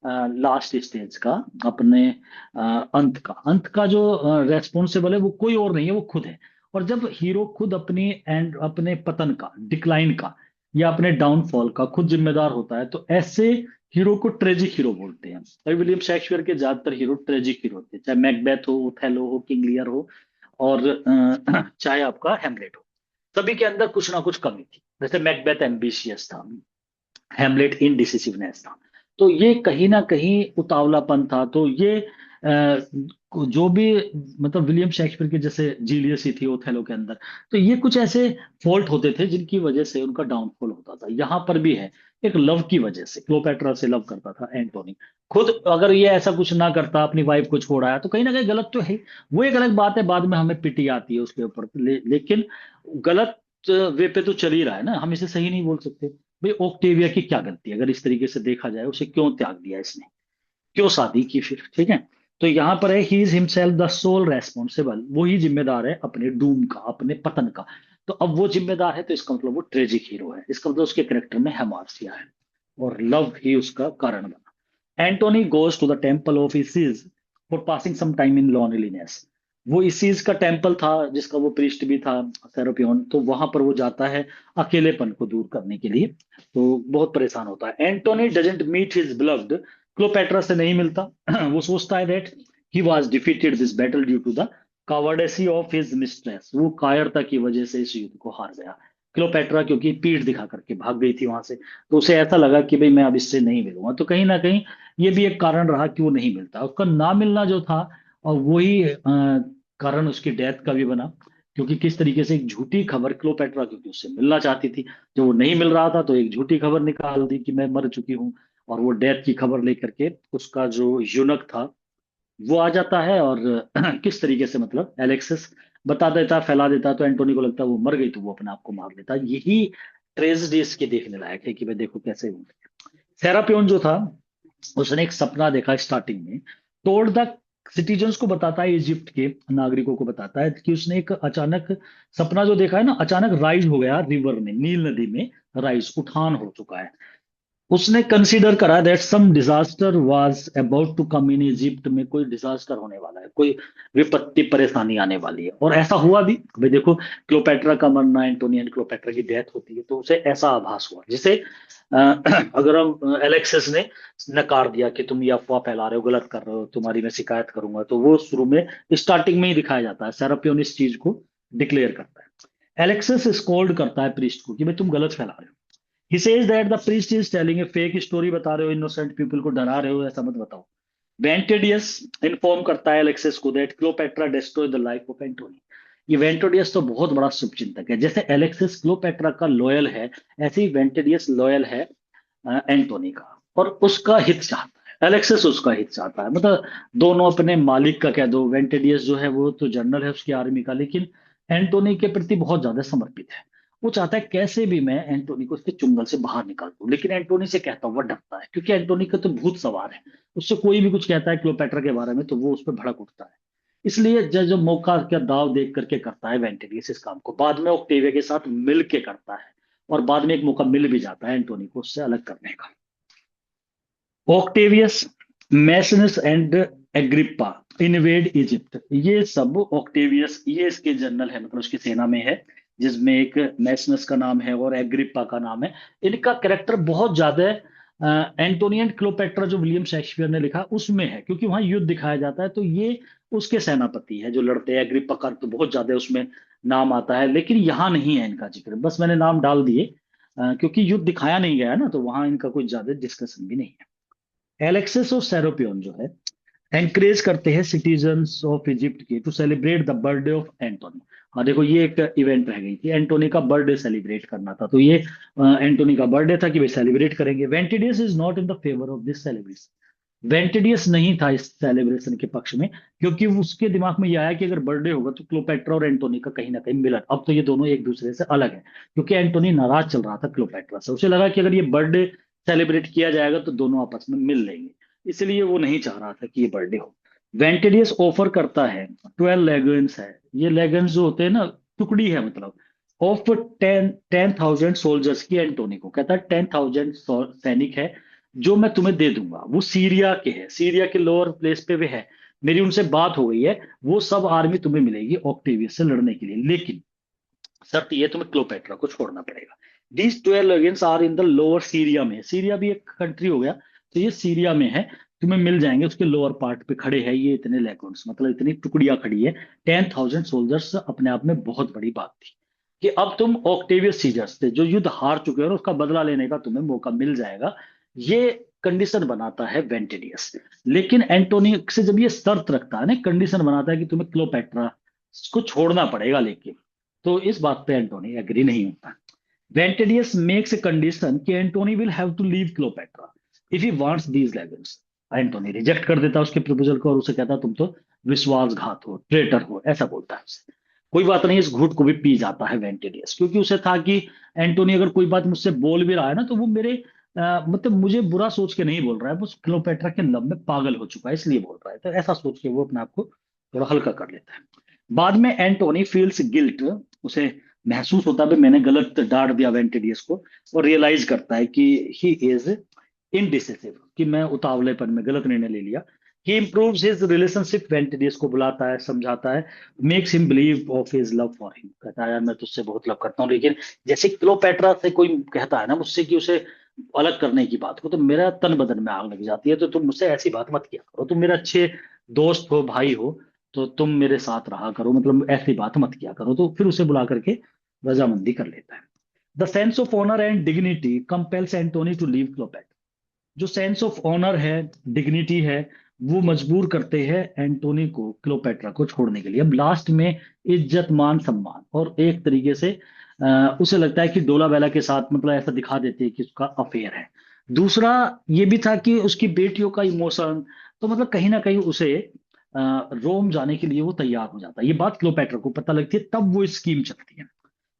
लास्ट स्टेज का, अपने अंत का जो रेस्पॉन्सिबल है वो कोई और नहीं है, वो खुद है। और जब हीरो खुद अपनी एंड अपने पतन का, डिक्लाइन का, या अपने डाउनफॉल का खुद जिम्मेदार होता है, तो ऐसे हीरो को ट्रेजिक हीरो बोलते हैं। और विलियम शेक्सपियर के ज्यादातर हीरो ट्रेजिक हीरो होते हैं, चाहे मैकबेथ हो, ओथेलो हो, किंग लियर हो, और चाहे आपका हेमलेट हो, सभी के अंदर कुछ ना कुछ कमी थी। जैसे मैकबेथ एम्बिशियस था, हेमलेट इनडिसिसिवनेस था, तो ये कहीं ना कहीं उतावलापन था। तो ये जो भी, मतलब विलियम शेक्सपियर के जैसे जीलियस ही थी ओथेलो के अंदर, तो ये कुछ ऐसे फॉल्ट होते थे जिनकी वजह से उनका डाउनफॉल होता था। यहाँ पर भी है, एक लव की वजह से क्लोपेट्रा से लव करता था एंटोनी, खुद अगर ये ऐसा कुछ ना करता, अपनी वाइफ को छोड़ आया, तो कहीं ना कहीं गलत तो है, वो एक अलग बात है, बाद में हमें पिटी आती है उसके ऊपर, लेकिन गलत वे पे तो चल ही रहा है ना, हम इसे सही नहीं बोल सकते। भाई ओक्टेविया की क्या गलती है, अगर इस तरीके से देखा जाए, उसे क्यों त्याग दिया इसने, क्यों शादी की फिर, ठीक है। तो यहां पर है he is himself the sole responsible, वो ही जिम्मेदार है अपने डूम का, अपने पतन का। तो अब वो जिम्मेदार है, तो इसका मतलब वो ट्रेजिक हीरो है, इसका मतलब उसके करेक्टर में हेमार्सिया है, और लव ही उसका कारण बना। Antony goes to the temple of Isis for passing some time in loneliness. वो इसिस का टेम्पल था, जिसका वो प्रीस्ट भी था सेरापियोन, तो वहां पर वो जाता है अकेलेपन को दूर करने के लिए, तो बहुत परेशान होता है। Antony doesn't meet his beloved, Cleopatra से नहीं मिलता। वो सोचता है that he was defeated this battle due to the cowardice of his mistress, वो कायरता की वजह से इस युद्ध को हार गया क्लोपेट्रा, क्योंकि पीठ दिखा करके भाग गई थी वहां से, तो उसे ऐसा लगा कि भाई मैं अब इससे नहीं मिलूंगा, तो कहीं ना कहीं ये भी एक कारण रहा कि वो नहीं मिलता, उसका ना मिलना जो था, और वही कारण उसकी डेथ का भी बना, क्योंकि किस तरीके से एक झूठी खबर, क्लोपेट्रा क्योंकि उससे मिलना चाहती थी, जब वो नहीं मिल रहा था तो एक झूठी खबर निकाल दी कि मैं मर चुकी हूँ, और वो डेथ की खबर लेकर के उसका जो यूनक था वो आ जाता है, और किस तरीके से मतलब एलेक्सिस बता देता, फैला देता, तो एंटोनी को लगता है वो मर गई, तो वो अपने आप को मार लेता। यही ट्रेजेडी इसके देखने लायक है कि भाई देखो कैसे हुआ। सेरापियोन जो था, उसने एक सपना देखा स्टार्टिंग में, टोल्ड द सिटीजन्स को बताता है, इजिप्ट के नागरिकों को बताता है कि उसने एक अचानक सपना जो देखा है ना, अचानक राइज हो गया रिवर में, नील नदी में, राइज, उठान हो चुका है। उसने कंसीडर करा that some disaster was about to come in Egypt, में कोई डिजास्टर होने वाला है, कोई विपत्ति परेशानी आने वाली है। और ऐसा हुआ भी भाई, देखो क्लोपेट्रा का मरना, एंटोनियन क्लोपेट्रा की डेथ होती है, तो उसे ऐसा आभास हुआ जिसे अगर हम एलेक्सिस ने नकार दिया कि तुम ये अफवाह फैला रहे हो, गलत कर रहे हो, तुम्हारी मैं शिकायत करूंगा, तो वो शुरू में स्टार्टिंग में ही दिखाया जाता है, सेरापियोन इस चीज को डिक्लेयर करता है। एलेक्सिस स्कोल्ड करता है प्रीस्ट को कि भाई तुम गलत फैला रहे हो। He says that the priest is telling a fake story, बता रहे हो इनोसेंट पीपल को डरा रहे हो, ऐसा मत बताओ। वेंटेडियस इन्फॉर्म करता है एलेक्सिस को that Cleopatra destroy the life of Antony. ये वेंटेडियस तो बहुत बड़ा शुभचिंतक है, जैसे एलेक्सिस क्लोपेट्रा का लॉयल है, ऐसे ही वेंटेडियस लॉयल है एंटोनी का, और उसका हित चाहता है। एलेक्सिस उसका हित चाहता है, मतलब दोनों अपने मालिक का कह दो। वेंटेडियस जो है वो तो जनरल है उसकी आर्मी का, लेकिन एंटोनी के प्रति बहुत ज्यादा समर्पित है। वो चाहता है कैसे भी मैं एंटोनी को उसके चुंगल से बाहर निकाल दूं, लेकिन एंटोनी से कहता हुआ डरता है, क्योंकि एंटोनी का तो भूत सवार है। उससे कोई भी कुछ कहता है क्लोपेट्रा के बारे में तो वो उस पर भड़क उठता है। इसलिए जो मौका का दाव देख करके करता है वेंटेलियस इस काम को, बाद में ऑक्टेविया के साथ मिल के करता है, और बाद में एक मौका मिल भी जाता है एंटोनी को उससे अलग करने का। ऑक्टेवियस, मैसिनस एंड एग्रिप्पा इन्वेड इजिप्ट, ये सब ऑक्टेवियस, ये इसके जनरल है, मतलब उसकी सेना में है, जिसमें एक मैसिनस का नाम है और एग्रिप्पा का नाम है। इनका कैरेक्टर बहुत ज्यादा एंटोनियन क्लोपेट्रा जो विलियम शेक्सपियर ने लिखा उसमें है, क्योंकि वहां युद्ध दिखाया जाता है, तो ये उसके सेनापति है जो लड़ते हैं। एग्रिप्पा का तो बहुत ज्यादा उसमें नाम आता है, लेकिन यहाँ नहीं है इनका जिक्र, बस मैंने नाम डाल दिए क्योंकि युद्ध दिखाया नहीं गया है ना, तो वहां इनका कुछ ज्यादा डिस्कशन भी नहीं है। एलेक्सिस और सेरोपियन जो है एनकरेज करते हैं सिटीजन्स ऑफ इजिप्ट की to celebrate the birthday of Antony. हाँ देखो, ये एक इवेंट रह गई थी, एंटोनी का बर्थडे सेलिब्रेट करना था, तो ये एंटोनी का बर्थडे था कि भाई सेलिब्रेट करेंगे। Ventidius is not in the favour of this celebration. Ventidius नहीं था इस सेलिब्रेशन के पक्ष में, क्योंकि उसके दिमाग में यह आया कि अगर बर्थडे होगा तो क्लोपेट्रा और एंटोनी का कहीं ना कहीं मिलन, अब तो ये दोनों एक दूसरे से अलग है, क्योंकि एंटोनी नाराज चल रहा था क्लोपेट्रा से। उसे लगा कि अगर ये बर्थडे सेलिब्रेट किया जाएगा तो दोनों आपस में मिल लेंगे, इसलिए वो नहीं चाह रहा था कि ये बर्थडे हो। वेंटेडियस ऑफर करता है 12 लेगन्स है, ये लेगन्स जो होते हैं ना, टुकड़ी है मतलब, ऑफ 10,000 सोल्जर्स की। एंटोनी को कहता है 10,000 सैनिक है जो मैं तुम्हें दे दूंगा। वो सीरिया के हैं, सीरिया के लोअर प्लेस पे वे है, मेरी उनसे बात हो गई है, वो सब आर्मी तुम्हें मिलेगी ऑक्टेवियस से लड़ने के लिए, लेकिन शर्त ये, तुम्हें क्लोपेट्रा को छोड़ना पड़ेगा। These 12 legions are in the lower Syria में, सीरिया भी एक कंट्री हो गया, तो ये सीरिया में है, तुम्हें मिल जाएंगे, उसके लोअर पार्ट पे खड़े हैं ये इतने लेगन्स, मतलब इतनी टुकड़ियां खड़ी है। 10,000 सोल्जर्स अपने आप में बहुत बड़ी बात थी कि अब तुम ऑक्टेवियस सीजर्स थे जो युद्ध हार चुके हो और उसका बदला लेने का तुम्हें मौका मिल जाएगा, ये कंडीशन बनाता है वेंटेडियस। लेकिन एंटोनी से जब ये शर्त रखता है ना, कंडीशन बनाता है कि तुम्हें क्लोपेट्रा को छोड़ना पड़ेगा, लेकिन तो इस बात पे एंटोनी एग्री नहीं होता। वेंटेडियस मेक्स ए कंडीशन कि Antony will have to leave Cleopatra if he wants these legions. Antony reject कर देता उसके प्रपोजल को और उसे कहता तुम तो विश्वासघात हो, ट्रेटर हो, ऐसा बोलता है उसे। कोई बात नहीं, इस घूट को भी पी जाता है वेंटेडियस, क्योंकि उसे था कि एंटोनी अगर कोई बात मुझसे बोल भी रहा है ना, तो वो मेरे मतलब मुझे बुरा सोच के नहीं बोल रहा है, वो क्लोपेट्रा के लव में पागल हो चुका है इसलिए बोल रहा है, तो ऐसा सोच के वो अपने आप को थोड़ा हल्का कर लेता है। बाद में एंटोनी फील्स गिल्ट, उसे महसूस होता है भी मैंने गलत डांट दिया वेंटेडियस को, और रियलाइज करता है कि ही इज इनडिसिसिव, कि मैं उतावलेपन में गलत निर्णय ले लिया। ही इंप्रूव्स हिज रिलेशनशिप, वेंटेडियस को बुलाता है, समझाता है, makes him believe of his love for him, कहता है यार मैं तुझसे बहुत लव करता हूँ, लेकिन जैसे क्लोपेट्रा से कोई कहता है ना मुझसे कि उसे अलग करने की बात को, तो मेरा तन बदन में आग लग जाती है, तो तुम मुझसे ऐसी बात मत किया करो, तुम मेरे अच्छे दोस्त हो, भाई हो, तो तुम मेरे साथ रहा करो, मतलब ऐसी बात मत किया करो। तो फिर उसे बुला करके रजामंदी कर लेता है। The sense of honour and dignity compels Antony to leave Cleopatra. जो सेंस ऑफ ऑनर है, डिग्निटी है, वो मजबूर करते हैं एंटोनी को क्लोपेट्रा को छोड़ने के लिए। अब लास्ट में इज्जत मान सम्मान और एक तरीके से उसे लगता है कि डोला बेला के साथ मतलब ऐसा दिखा देते हैं कि उसका अफेयर है। दूसरा ये भी था कि उसकी बेटियों का इमोशन, तो मतलब कहीं ना कहीं उसे रोम जाने के लिए वो तैयार हो जाता है। ये बात क्लोपेट्रा को पता लगती है, तब वो स्कीम चलती है।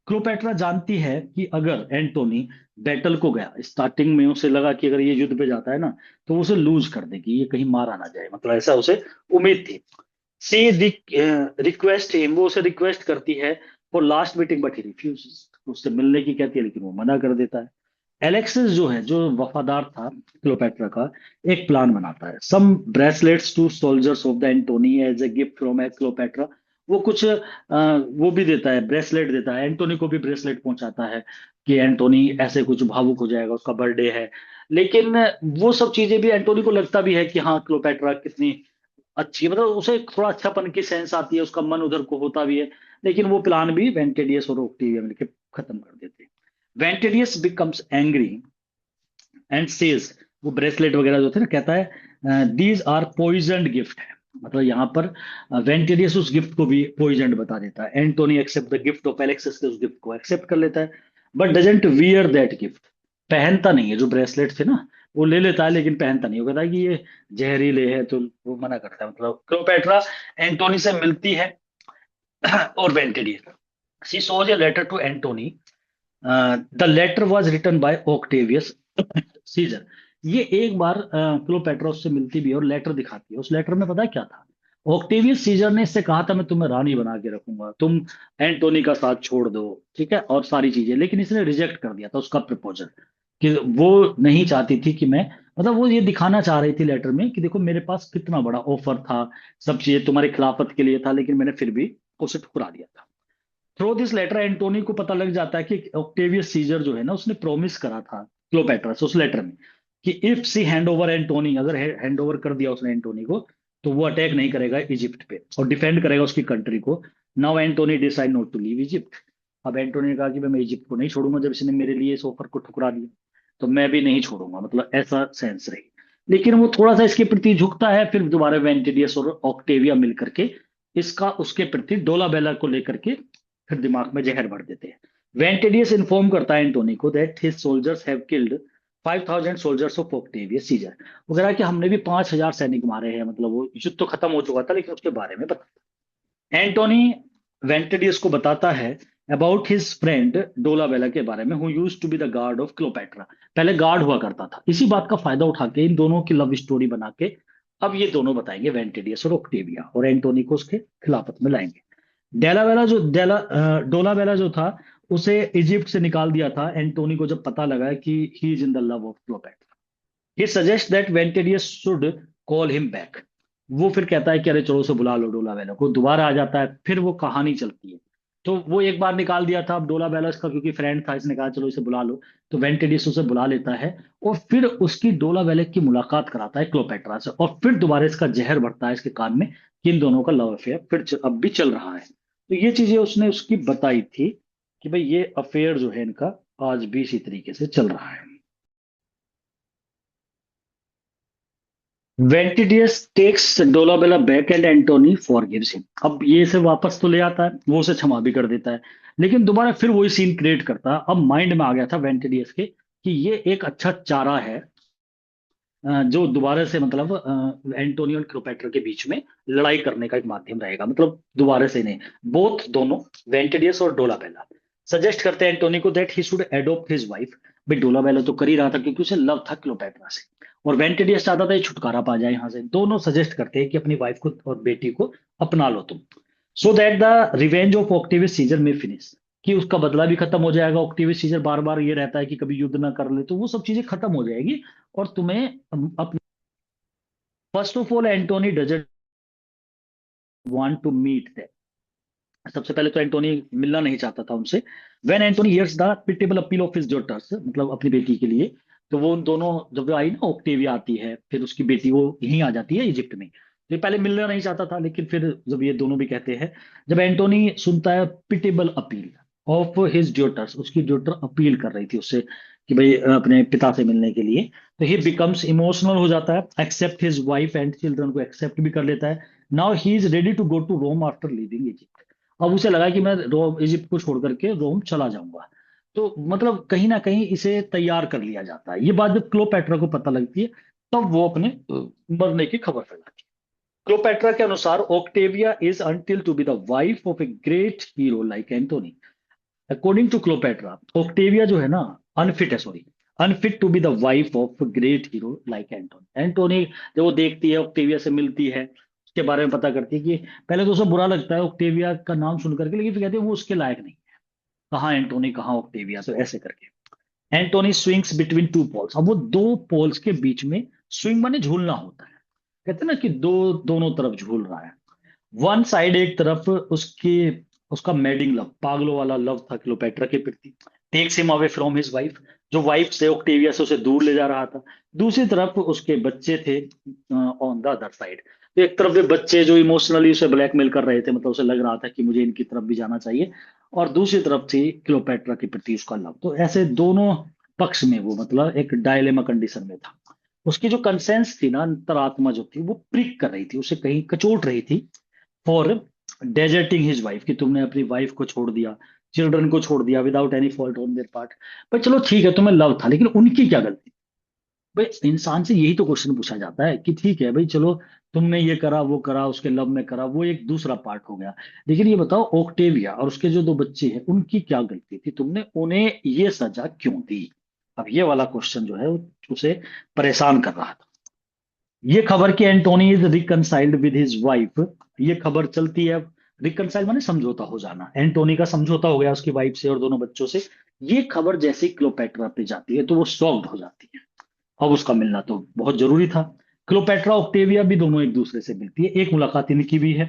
क्लोपेट्रा जानती है कि अगर एंटोनी बैटल को गया, स्टार्टिंग में उसे लगा कि अगर ये युद्ध पे जाता है ना तो वो उसे लूज कर देगी, ये कहीं मारा ना जाए, मतलब ऐसा उसे उम्मीद थी। सी रिक्वेस्ट हिम, वो उसे रिक्वेस्ट करती है for last meeting but he refuse. तो उससे मिलने की कहती है, लेकिन वो मना कर देता है। एलेक्सिस जो है, जो वफादार था क्लोपेट्रा का, एक प्लान बनाता है। Some bracelets to soldiers of the Antony as a gift from a Cleopatra. वो कुछ वो भी देता है, ब्रेसलेट देता है, एंटोनी को भी ब्रेसलेट पहुंचाता है कि एंटोनी ऐसे कुछ भावुक हो जाएगा, उसका बर्थडे है। लेकिन वो सब चीजें भी एंटोनी को लगता भी है कि हाँ क्लोपेट्रा कितनी अच्छी है, मतलब उसे थोड़ा अच्छापन की सेंस आती है, उसका मन उधर को होता भी है। लेकिन वो प्लान भी वेंटेडियस और ओक्टेविया मिलकर खत्म कर देते हैं। वेंटेडियस बिकम्स एंग्री एंड सेज, वो ब्रेसलेट वगैरह जो थे ना, कहता है दीज आर पॉइजनड गिफ्ट है। मतलब यहाँ पर वेंटेडियस उस गिफ्ट को भी पॉइजनड बता देता है। Antony accept the gift of Alexis, उस गिफ्ट को एक्सेप्ट कर लेता है, but doesn't wear that gift. पहनता नहीं है, जो ब्रेसलेट थे ना वो ले लेता है लेकिन पहनता नहीं। वो कहता है कि ये जहरीले है, तो वो मना करता है। मतलब क्लोपेट्रा एंटोनी से मिलती है और Ventidius, she shows a letter to Antony. The letter was written by Octavius Caesar. ये एक बार क्लोपेट्रा उससे मिलती भी है और लेटर दिखाती है। उस लेटर में पता है क्या था? ऑक्टेवियस सीजर ने इससे कहा था मैं तुम्हें रानी बना के रखूंगा, तुम एंटोनी का साथ छोड़ दो, ठीक है, और सारी चीजें। लेकिन इसने रिजेक्ट कर दिया था उसका प्रपोजल, कि वो नहीं चाहती थी कि मैं, मतलब वो ये दिखाना चाह रही थी लेटर में कि देखो मेरे पास कितना बड़ा ऑफर था, सब चीजें तुम्हारी खिलाफत के लिए था, लेकिन मैंने फिर भी उसे ठुकरा दिया था। थ्रू दिस लेटर एंटोनी को पता लग जाता है कि ऑक्टेवियस सीजर जो है ना, उसने प्रॉमिस करा था क्लोपेट्रा से उस लेटर में कि if she hand over Antony, अगर हैंड ओवर कर दिया उसने एंटोनी को, तो वो अटैक नहीं करेगा इजिप्ट पे और डिफेंड करेगा उसकी कंट्री को। Now Antony decide not to leave Egypt. अब एंटोनी ने कहा कि मैं इजिप्ट को नहीं छोड़ूंगा, जब इसने मेरे लिए इस ऑफर को ठुकरा दिया तो मैं भी नहीं छोड़ूंगा, मतलब ऐसा सेंस रही। लेकिन वो थोड़ा सा इसके प्रति झुकता है, फिर दोबारा वेंटिडियस और ऑक्टेविया मिलकर के इसका उसके प्रति डोलाबेला को लेकर के फिर दिमाग में जहर भर देते हैं। वेंटेडियस इन्फॉर्म करता है एंटोनी को that his soldiers have killed 5,000 soldiers of Octavius Caesar. वो कह रहा है कि हमने भी 5,000 सैनिक मारे हैं, मतलब वो युद्ध तो खत्म हो चुका था लेकिन उसके बारे में बता। एंटोनी वेंटेडियस को बताता है अबाउट हिज फ्रेंड डोलाबेला के बारे में, who used to be the guard of Cleopatra. पहले गार्ड हुआ करता था। इसी बात का फायदा उठा के इन दोनों की लव स्टोरी बना के अब ये दोनों बताएंगे, वेंटेडियस और ऑक्टेविया, और एंटोनी को उसके खिलाफत में लाएंगे। डोलाबेला जो था, उसे इजिप्ट से निकाल दिया था एंटोनी को जब पता लगा कि he is in the love of Cleopatra. He suggest that Ventidius should call him back. वो फिर कहता है कि अरे चलो उसे बुला लो, डोलाबेला को। दोबारा आ जाता है, फिर वो कहानी चलती है। तो वो एक बार निकाल दिया था, अब डोलाबेला इसका क्योंकि फ्रेंड था, इसने कहा चलो इसे बुला लो। तो वेंटेडियस उसे बुला लेता है और फिर उसकी डोलाबेला की मुलाकात कराता है क्लोपेट्रा से, और फिर दोबारा इसका जहर बढ़ता है इसके कान में कि इन दोनों का लव अफेयर फिर अब भी चल रहा है। तो ये चीजें उसने उसकी बताई थी कि भाई ये अफेयर जो है इनका आज भी इसी तरीके से चल रहा है। Ventidius takes Dolabella back and Antony forgives him. अब ये इसे वापस तो ले आता है, वो उसे क्षमा भी कर देता है, लेकिन दोबारा फिर वही सीन क्रिएट करता है। अब माइंड में आ गया था वेंटिडियस के कि ये एक अच्छा चारा है, जो दोबारा से मतलब एंटोनी और क्लोपेट्रा के बीच में लड़ाई करने का एक माध्यम रहेगा। मतलब दोबारा से नहीं, बोथ दोनों, वेंटिडियस और डोलाबेला सजेस्ट करते हैं एंटोनी को that he should adopt his wife. भाई डोलाबेला तो कर ही रहा था क्योंकि उसे लव था क्लोपेट्रा से, और वेंटिडियस चाहता था ये छुटकारा पा जाए यहाँ से। दोनों सजेस्ट करते हैं कि अपनी वाइफ को और बेटी को अपना लो तुम, so that the revenge of Octavius Caesar में फिनिश, कि उसका बदला भी खत्म हो जाएगा। ऑक्टेवियस सीजर बार बार ये रहता है कि कभी युद्ध ना कर ले, तो वो सब चीजें खत्म हो जाएगी और तुम्हें अपने। First of all Antony doesn't want to meet them. सबसे पहले तो एंटोनी मिलना नहीं चाहता था उनसे। When Antony hears the pitiable appeal of his daughters, मतलब अपनी बेटी के लिए, तो वो उन दोनों जब आई ना, ऑक्टेविया आती है फिर उसकी बेटी वो यहीं आ जाती है इजिप्ट में। तो ये पहले मिलना नहीं चाहता था, लेकिन फिर जब ये दोनों भी कहते हैं, जब एंटोनी सुनता है pitiable appeal of his daughters, उसकी डॉटर अपील कर रही थी उससे कि भाई अपने पिता से मिलने के लिए, तो ही बिकम्स इमोशनल हो जाता है, accept his wife and children को एक्सेप्ट भी कर लेता है। Now he is ready to go to Rome after living Egypt. अब उसे लगा कि मैं रोम, इजिप्ट को छोड़ करके रोम चला जाऊंगा। तो मतलब कहीं ना कहीं इसे तैयार कर लिया जाता है। ये बात जब क्लोपेट्रा को पता लगती है, तब वो अपने मरने की खबर फैलाती है। क्लोपेट्रा के अनुसार Octavia is until to be the wife of a great hero like Antony. According to Cleopatra, Octavia जो है ना, अनफिट है, sorry, unfit to be the wife of great hero like Antony. Antony जब वो देखती है, ऑक्टेविया से मिलती है, उसके बारे में पता करती है कि पहले तो उसे बुरा लगता है ऑक्टेविया का नाम सुन करके, लेकिन फिर कहती है वो उसके लायक नहीं, कहाँ एंटोनी कहाँ ऑक्टेविया, तो ऐसे करके Antony swings between two poles. अब वो दो पोल्स के बीच में, स्विंग माने झूलना होता है, कहते हैं ना कि दोनों तरफ झूल रहा है। वन साइड, एक तरफ उसकी, उसका मैडिंग लव, पागलों वाला लव था क्लोपेट्रा के प्रति, takes him away from his wife, जो वाइफ से ऑक्टेविया से उसे दूर ले जा रहा था। दूसरी तरफ उसके बच्चे थे ऑन द अदर साइड। तो एक तरफ वे बच्चे जो इमोशनली उसे ब्लैकमेल कर रहे थे, मतलब उसे लग रहा था कि मुझे इनकी तरफ भी जाना चाहिए, और दूसरी तरफ थी क्लोपेट्रा के प्रति उसका लव। तो ऐसे दोनों पक्ष में वो मतलब एक डायलेमा कंडीशन में था। उसकी जो कंसेंस थी ना, अंतरात्मा जो थी, वो प्रिक कर रही थी, उसे कहीं कचोट रही थी फॉर डेजर्टिंग हिज वाइफ, कि तुमने अपनी वाइफ को छोड़ दिया, चिल्ड्रन को छोड़ दिया without any fault on their part. पर चलो ठीक है, तुम्हें लव था, लेकिन उनकी क्या गलती? भाई इंसान से यही तो क्वेश्चन पूछा जाता है कि ठीक है भाई चलो, तुमने ये करा वो करा, उसके लव में करा, वो एक दूसरा पार्ट हो गया, लेकिन ये बताओ ऑक्टेविया और उसके जो दो बच्चे हैं उनकी क्या गलती थी, तुमने उन्हें ये सजा क्यों दी? अब ये वाला क्वेश्चन जो है उसे परेशान कर रहा था। ये खबर कि Antony is reconciled with his wife, ये खबर चलती है। रिकनसाइल माने समझौता हो जाना, एंटोनी का समझौता हो गया उसकी वाइफ से और दोनों बच्चों से। ये खबर जैसे ही क्लोपेट्रा पे जाती है तो वो शॉक्ड हो जाती है। अब उसका मिलना तो बहुत जरूरी था। क्लोपेट्रा ऑक्टेविया भी दोनों एक दूसरे से मिलती है, एक मुलाकात इनकी भी है।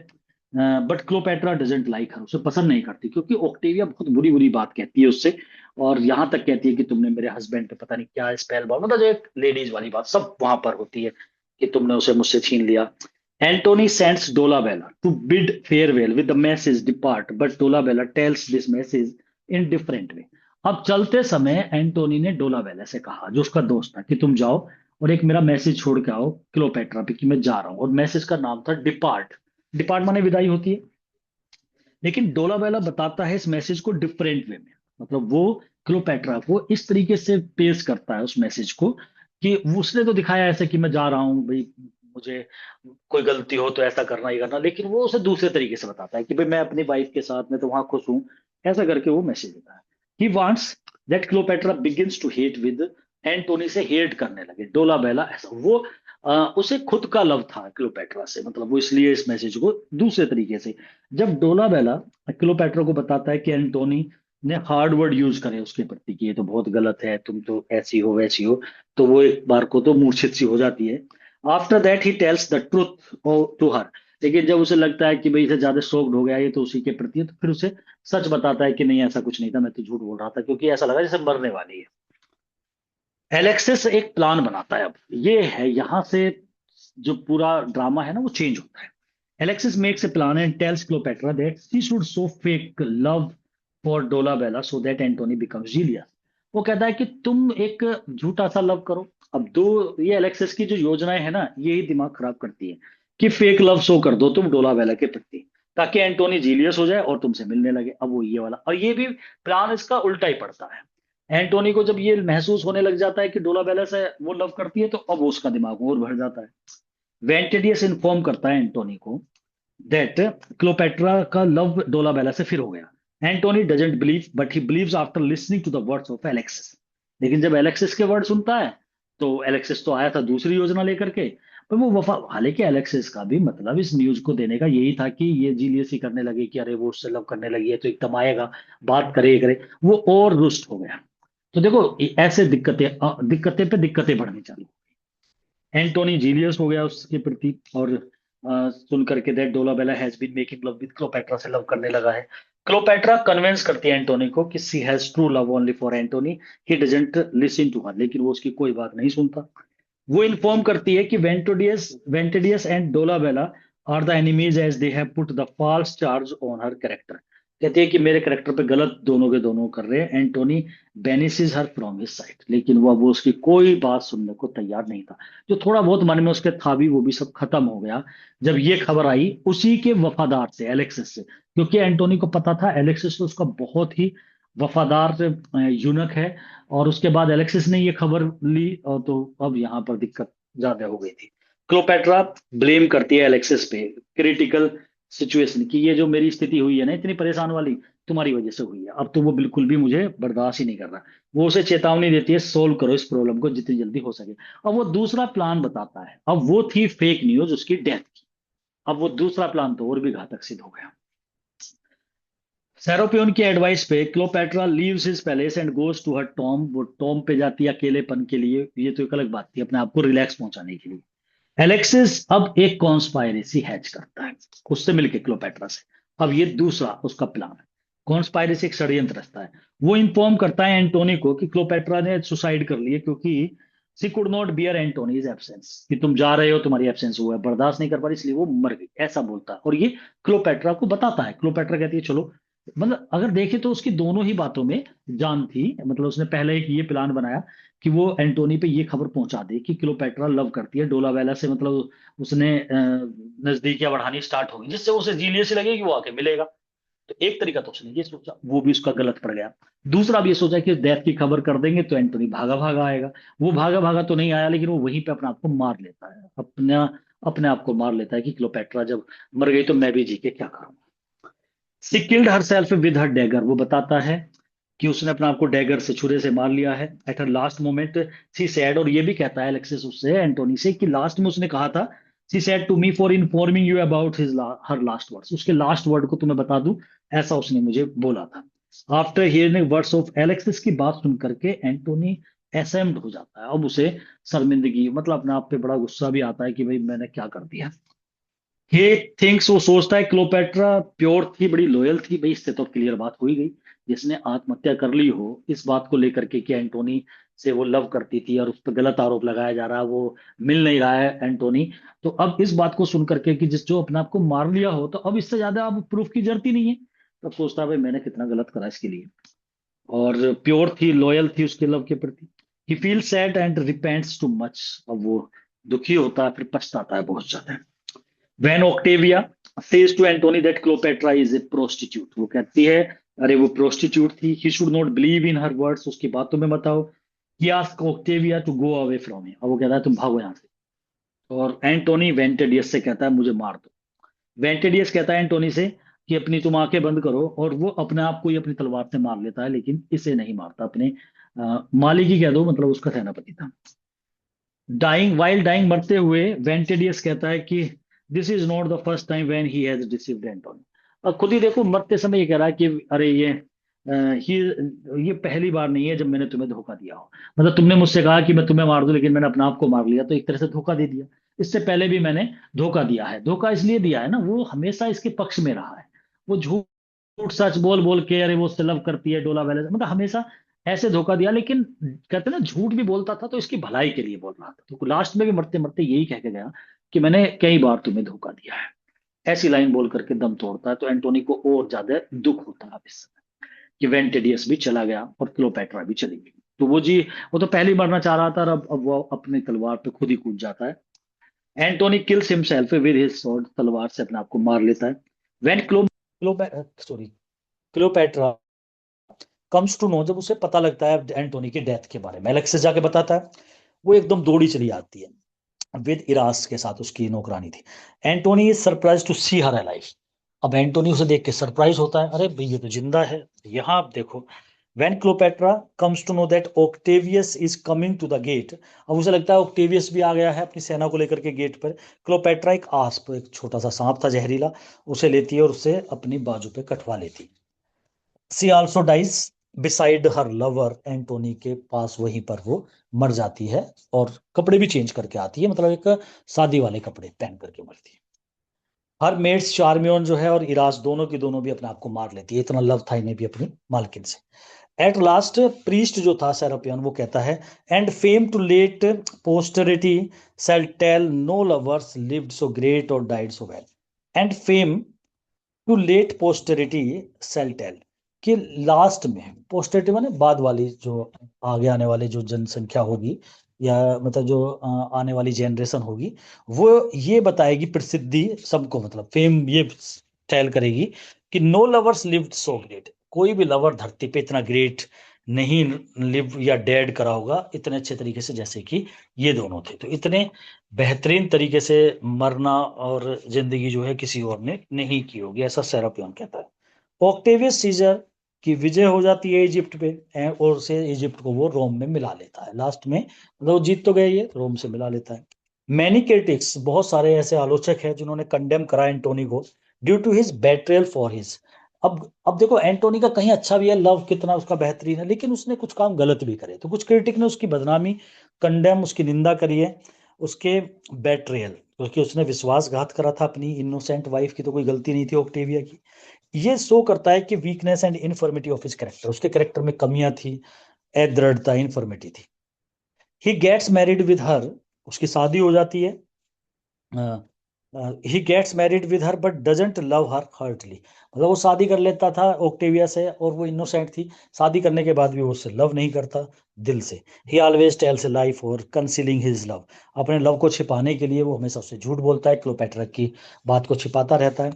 बट क्लोपेट्रा डजेंट लाइक हर, उसे पसंद नहीं करती, क्योंकि ऑक्टेविया बहुत बुरी बुरी बात कहती है उससे, और यहां तक कहती है कि तुमने मेरे हस्बैंड पे पता नहीं क्या स्पेल बॉल, मतलब जो एक लेडीज वाली बात सब वहां पर होती है कि तुमने उसे मुझसे छीन लिया। Antony sends Dolabella to bid farewell with the message depart, but Dolabella tells this message in different way. अब चलते समय एंटोनी ने डोलाबेला से कहा, जो उसका दोस्त था, कि तुम जाओ और एक मेरा मैसेज छोड़ के आओ क्लोपेट्रा पे कि मैं जा रहा हूँ, और मैसेज का नाम था डिपार्ट। डिपार्ट माने विदाई होती है। लेकिन डोलाबेला बताता है इस मैसेज को डिफरेंट वे में, मतलब वो क्लोपेट्रा को इस तरीके से पेश करता है उस मैसेज को, कि उसने तो दिखाया ऐसे कि मैं जा रहा हूँ भाई, मुझे कोई गलती हो तो ऐसा करना ही करना, लेकिन वो उसे दूसरे तरीके से बताता है कि भाई मैं अपनी वाइफ के साथ, मैं तो वहां खुश हूँ, ऐसा करके वो मैसेज देता है। He wants that Cleopatra begins to hate with, Antony से हेट करने लगे डोलाबेला, ऐसा वो उसे खुद का लव था क्लोपेट्रा से, मतलब वो इसलिए इस मैसेज को दूसरे तरीके से, जब डोलाबेला क्लोपेट्रा को बताता है कि एंटोनी ने हार्ड वर्ड यूज करे उसके प्रति कि ये तो बहुत गलत है, तुम तो ऐसी हो वैसी हो, तो वो एक बार को तो मूर्छित सी हो जाती है। After that he tells the truth to her, लेकिन जब उसे लगता है कि भाई इसे ज्यादा शॉक्ड हो गया ये तो उसी के प्रति है, तो फिर उसे सच बताता है कि नहीं ऐसा कुछ नहीं था, मैं तो झूठ बोल रहा था, क्योंकि ऐसा लगा जैसे मरने वाली है। एलेक्सिस एक प्लान बनाता है। अब ये है यहां से जो पूरा ड्रामा है ना वो चेंज होता है। Alexas makes a plan and tells Cleopatra that she should so fake love for Dolabella so that Antony becomes jealous. वो कहता है कि तुम एक झूठा सा लव करो। अब दो, ये एलेक्सिस की जो योजनाएं है ना, ये ही दिमाग खराब करती है, कि फेक लव शो कर दो तुम डोलाबेला के प्रति, ताकि एंटोनी जीलियस हो जाए और तुमसे मिलने लगे। अब वो ये वाला, और ये भी प्लान इसका उल्टा ही पड़ता है। एंटोनी को जब ये महसूस होने लग जाता है कि डोलाबेला से वो लव करती है, तो अब उसका दिमाग और भर जाता है। वेंटेडियस इन्फॉर्म करता है एंटोनी को दैट क्लोपेट्रा का लव डोलाबेला से फिर हो गया। Antony doesn't believe, but he believes after listening to the words of Alexas. लेकिन जब एलेक्सिस के वर्ड सुनता है, तो एलेक्सिस तो आया था दूसरी योजना लेकर के, पर वो वफा, हालांकि एलेक्सिस का भी मतलब इस न्यूज को देने का यही था कि ये जीलियस ही करने लगे कि अरे वो उससे लव करने लगी है तो एकदम आएगा, बात करे ये करे, वो और रुष्ट हो गया। तो देखो ऐसे दिक्कतें दिक्कतें पे दिक्कतें बढ़नी चालू। एंटोनी जीलियस हो गया उसके प्रति, और सुन करके that Dolabella has been making love with Cleopatra, से लव करने लगा है। क्लोपेट्रा कन्विंस करती है एंटोनी को कि she has true love only for Antony, he doesn't listen to her, लेकिन वो उसकी कोई बात नहीं सुनता। वो इन्फॉर्म करती है कि Ventidius and Dolabella are the enemies as they have put the false charge on her character. कहती है कि मेरे कैरेक्टर पे गलत दोनों के दोनों कर रहे हैं। Antony banishes her from his side, लेकिन वो उसकी कोई बात सुनने को तैयार नहीं था। जो थोड़ा बहुत मन में उसके था भी, वो भी सब खत्म हो गया जब ये खबर आई उसी के वफादार से, एलेक्सिस से, क्योंकि एंटोनी को पता था एलेक्सिस तो उसका बहुत ही वफादार यूनक है। और उसके बाद एलेक्सिस ने ये खबर ली, और तो अब यहाँ पर दिक्कत ज्यादा हो गई थी। क्लोपेट्रा ब्लेम करती है एलेक्सिस पे क्रिटिकल सिचुएशन, कि ये जो मेरी स्थिति हुई है ना इतनी परेशान वाली, तुम्हारी वजह से हुई है, अब तो वो बिल्कुल भी मुझे बर्दाश्त ही नहीं कर रहा। वो उसे चेतावनी देती है, सोल्व करो इस प्रॉब्लम को जितनी जल्दी हो सके। अब वो दूसरा प्लान बताता है, अब वो थी फेक न्यूज उसकी डेथ की। अब वो दूसरा प्लान तो और भी घातक सिद्ध हो गया। सेरोपियन की एडवाइस पे Cleopatra leaves his palace and goes to her tomb. वो टॉम पे जाती है अकेलेपन के लिए, ये तो एक अलग बात थी, अपने आप को रिलैक्स पहुंचाने के लिए। एलेक्सिस अब एक कॉन्स्पायरेसी हैच करता है उससे मिलके क्लोपेट्रा से। अब ये दूसरा उसका प्लान है। कॉन्स्पायरेसी एक षड्यंत्र रचता है। वो इन्फॉर्म करता है एंटोनी को कि क्लोपेट्रा ने सुसाइड कर लिया, क्योंकि she could not bear Antony's absence, कि तुम जा रहे हो, तुम्हारी एब्सेंस वो है बर्दाश्त नहीं कर पा रही, इसलिए वो मर गई, ऐसा बोलता है। और ये क्लोपेट्रा को बताता है। क्लोपेट्रा कहती है चलो, मतलब अगर देखे तो उसकी दोनों ही बातों में जान थी। मतलब उसने पहले एक ये प्लान बनाया कि वो एंटोनी पे ये खबर पहुंचा दे कि क्लोपेट्रा लव करती है डोलावेला से, मतलब उसने नजदीकियां बढ़ानी स्टार्ट होगी, जिससे उसे जीलियस लगे कि वो आके मिलेगा। तो एक तरीका तो उसने ये सोचा, वो भी उसका गलत पड़ गया। दूसरा भी ये सोचा कि डेथ की खबर कर देंगे तो एंटोनी भागा भागा आएगा। वो भागा भागा तो नहीं आया, लेकिन वो वहीं पे अपने आप को मार लेता है, अपने आप को मार लेता है कि क्लोपेट्रा जब मर गई तो मैं भी जी के क्या करूंगा। She killed herself with her dagger. वो बताता है कि उसने अपने आप को डैगर से, छुरे से मार लिया है। At her last moment she said. और ये भी कहता है एलेक्सिस उससे, एंटोनी से, कि लास्ट में उसने कहा था, she said to me for informing you about his her last words. उसके लास्ट वर्ड को तुम्हें बता दूं, ऐसा उसने मुझे बोला था। After hearing words of Alexas की बात सुन करके एंटोनी एसेम्ड हो जाता है। अब उसे शर्मिंदगी, मतलब अपने आप पे बड़ा गुस्सा भी आता है कि भाई मैंने क्या कर दिया। ही थिंक्स, वो सोचता है क्लोपेट्रा प्योर थी, बड़ी लॉयल थी। भाई इससे तो क्लियर बात हो ही गई, जिसने आत्महत्या कर ली हो इस बात को लेकर के कि एंटोनी से वो लव करती थी और उस पर गलत आरोप लगाया जा रहा है, वो मिल नहीं रहा है एंटोनी। तो अब इस बात को सुन करके कि जिस जो अपने आप को मार लिया हो, तो अब इससे ज्यादा अब प्रूफ की जरूरत ही नहीं है। तब सोचता है भाई मैंने कितना गलत करा इसके लिए। और प्योर थी, लॉयल थी उसके लव के प्रति। He feel sad and repents too much. अब वो दुखी होता है, फिर पछताता है बहुत ज्यादा। When Octavia says to Antony that Cleopatra is a prostitute, वो कहती है अरे वो प्रोस्टिट्यूट थी, he should not believe in her words, उसकी बातों में बताओ। he asks Octavia to go away from me, अब वो कहता है तुम भागो यहाँ से। और एंटोनी वेंटेडियस से कहता है मुझे मार दो। वेंटेडियस कहता है एंटोनी से कि अपनी तुम आंखें बंद करो, और वो अपने आप को ही अपनी तलवार से मार लेता है, लेकिन इसे नहीं मारता, अपने मालिक ही कह दो, मतलब उसका सेनापति था। डाइंग वाइल डाइंग, मरते हुए वेंटेडियस कहता है कि this is not the first time when he has deceived Antony. अब खुद ही देखो, मरते समय ये कह रहा है कि अरे ये पहली बार नहीं है जब मैंने तुम्हें धोखा दिया हो। मतलब तुमने मुझसे कहा कि मैं तुम्हें मार दूं, लेकिन मैंने अपने आप को मार लिया, तो एक तरह से धोखा दे दिया। इससे पहले भी मैंने धोखा दिया है। धोखा इसलिए दिया है ना, वो हमेशा इसके पक्ष में रहा है। वो झूठ झूठ सच बोल बोल के, अरे वो उससे लव करती है डोला वैले, मतलब हमेशा ऐसे धोखा दिया। लेकिन कहते हैं ना, झूठ भी बोलता था तो इसकी भलाई के लिए बोल रहा था। तो लास्ट में भी मरते मरते यही कह के गया कि मैंने कई बार तुम्हें धोखा दिया है। ऐसी लाइन बोल करके दम तोड़ता है। तो एंटोनी को और ज्यादा दुख होता है इस समय कि वेंटेडियस भी चला गया और क्लोपेट्रा भी चली गई। तो वो जी, वो तो पहले ही मरना चाह रहा था, और अब वो अपनी तलवार पे खुद ही कूद जाता है। Antony kills himself with his sword, तलवार से अपने आप को मार लेता है। When sorry Cleopatra comes to know, जब उसे पता लगता है एंटोनी की डेथ के बारे में, एलेक्सिस जाके बताता है, वो एकदम दौड़ी चली आती है विद इरास के साथ, उसकी नौकरानी थी। Antony is surprise to see her alive. अब एंटोनी उसे देख के सरप्राइज होता है, अरे भाई ये तो जिंदा है। यहाँ आप देखो, when Cleopatra comes to know that Octavius is coming to the gate. अब उसे लगता है ओक्टेवियस भी आ गया है अपनी सेना को लेकर के गेट पर। क्लोपेट्रा एक आस्प, एक छोटा सा सांप था जहरीला, उसे लेती है और उसे अपनी बाजू पे कटवा लेती। She also dies beside her lover. Antony के पास वहीं पर वो मर जाती है, और कपड़े भी चेंज करके आती है, मतलब एक शादी वाले कपड़े पहन करके मरती है। हर मेड्स चार्मियन जो है और इरास, दोनों की दोनों भी अपने आप को मार लेती है, इतना लव था इन्हें भी अपनी मालकिन से। एट लास्ट प्रीस्ट जो था सेरापियन, वो कहता है, and fame to late posterity shall tell no lovers lived so great or died so well. And fame to late posterity shall tell, कि लास्ट में पोस्टेरिटी माने बाद वाली, जो आगे आने वाली जो जनसंख्या होगी, या मतलब जो आने वाली जनरेशन होगी, वो ये बताएगी, प्रसिद्धि सबको, मतलब फेम ये टेल करेगी कि no lovers lived so great, कोई भी लवर धरती पे इतना ग्रेट नहीं लिव या डेड करा होगा इतने अच्छे तरीके से जैसे कि ये दोनों थे। तो इतने बेहतरीन तरीके से मरना और जिंदगी जो है किसी और ने नहीं की होगी, ऐसा सेरापियन कहता है। ऑक्टेवियस सीजर की विजय हो जाती है इजिप्ट पे, और से इजिप्ट को वो रोम में मिला लेता है लास्ट में। मतलब वो जीत तो गए, ये रोम से मिला लेता है। मैनी क्रिटिक्स, बहुत सारे ऐसे आलोचक हैं जिन्होंने कंडेम करा एंटोनी को, due to his betrayal for his अब देखो एंटोनी का कहीं अच्छा भी है, लव कितना उसका बेहतरीन है, लेकिन उसने कुछ काम गलत भी करे, तो कुछ क्रिटिक ने उसकी बदनामी, कंडेम, उसकी निंदा करी है, उसके बेट्रेयल, क्योंकि उसने विश्वासघात करा था अपनी इनोसेंट वाइफ की, तो कोई गलती नहीं थी ऑक्टेविया की। ये शो करता है कि weakness and infirmity of his character, उसके कैरेक्टर में कमियां थी, दृढ़ता, इनफर्मिटी थी। He gets married with her, उसकी शादी हो जाती है, he gets married with her but doesn't love her heartly, मतलब वो शादी कर लेता था ऑक्टेविया से, और वो इनोसेंट थी, शादी करने के बाद भी वो उससे लव नहीं करता दिल से। ही always tells A lie for concealing his love, अपने लव को छिपाने के लिए वो हमेशा उससे झूठ बोलता है, क्लोपेट्रा की बात को छिपाता रहता है।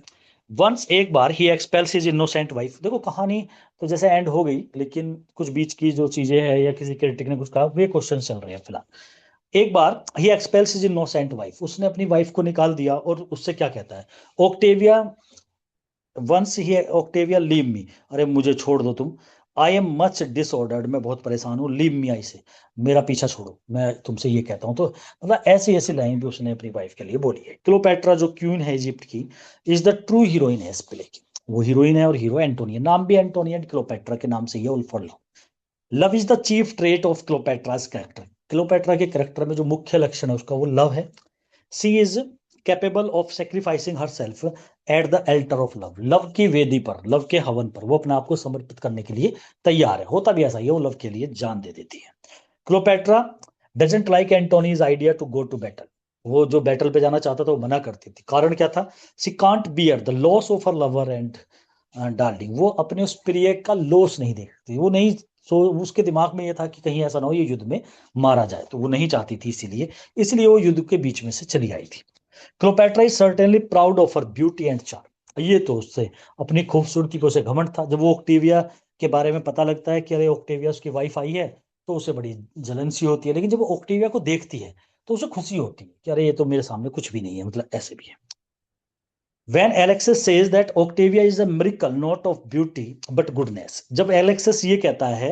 वंस, एक बार, ही एक्सपेल्स हिज इनोसेंट वाइफ, देखो कहानी तो जैसे एंड हो गई, लेकिन कुछ बीच की जो चीजें हैं या किसी क्रिटिक ने कुछ कहा, वे क्वेश्चन चल रहे हैं फिलहाल। एक बार ही एक्सपेल्स हिज इनोसेंट वाइफ, उसने अपनी वाइफ को निकाल दिया, और उससे क्या कहता है Octavia, once he Octavia leave me, अरे मुझे छोड़ दो तुम, आई एम मच डिसऑर्डर्ड, मैं बहुत परेशान हूँ, लीव मी आई से, मेरा पीछा छोड़ो, मैं तुमसे ये कहता हूँ। तो मतलब ऐसी ऐसी लाइन भी उसने अपनी वाइफ के लिए बोली है। क्लोपेट्रा जो क्वीन है इजिप्ट की, इज द ट्रू हीरोइन है इस प्ले की, वो हीरोइन है, और हीरो एंटोनी है, नाम भी एंटोनी एंड क्लोपेट्रा के नाम से ही है, all for love. Love is the chief trait of Cleopatra's character, Cleopatra के कैरेक्टर में जो मुख्य लक्षण है उसका, वो लव है। She is capable of sacrificing herself at the altar of love, love की वेदी पर, लव के हवन पर वो अपने आप को समर्पित करने के लिए तैयार है, होता भी ऐसा ही है, वो लव के लिए जान दे देती है। Cleopatra doesn't like Antony's idea to go to battle, वो जो बैटल पे जाना चाहता था वो मना करती थी, कारण क्या था, she can't bear the loss of her lover and darling, वो अपने उस प्रिय का लॉस नहीं देखती, वो नहीं, सो उसके दिमाग में ये था कि कहीं ऐसा ना हो ये युद्ध में मारा जाए, तो वो नहीं चाहती थी, इसीलिए इसलिए वो युद्ध के बीच में से चली आई थी। Cleopatra is certainly proud of her beauty and charm, ये तो उससे अपनी खूबसूरती को उसे घमंड था। जब वो ऑक्टेविया के बारे में पता लगता है कि अरे ऑक्टेविया उसकी वाइफ आई है, तो उसे बड़ी जलन सी होती है, लेकिन जब वो ऑक्टेविया को देखती है तो उसे खुशी होती है कि अरे ये तो मेरे सामने कुछ भी नहीं है, मतलब ऐसे भी है। When Alexis says that Octavia is a miracle not of beauty but goodness, जब एलेक्सिस ये कहता है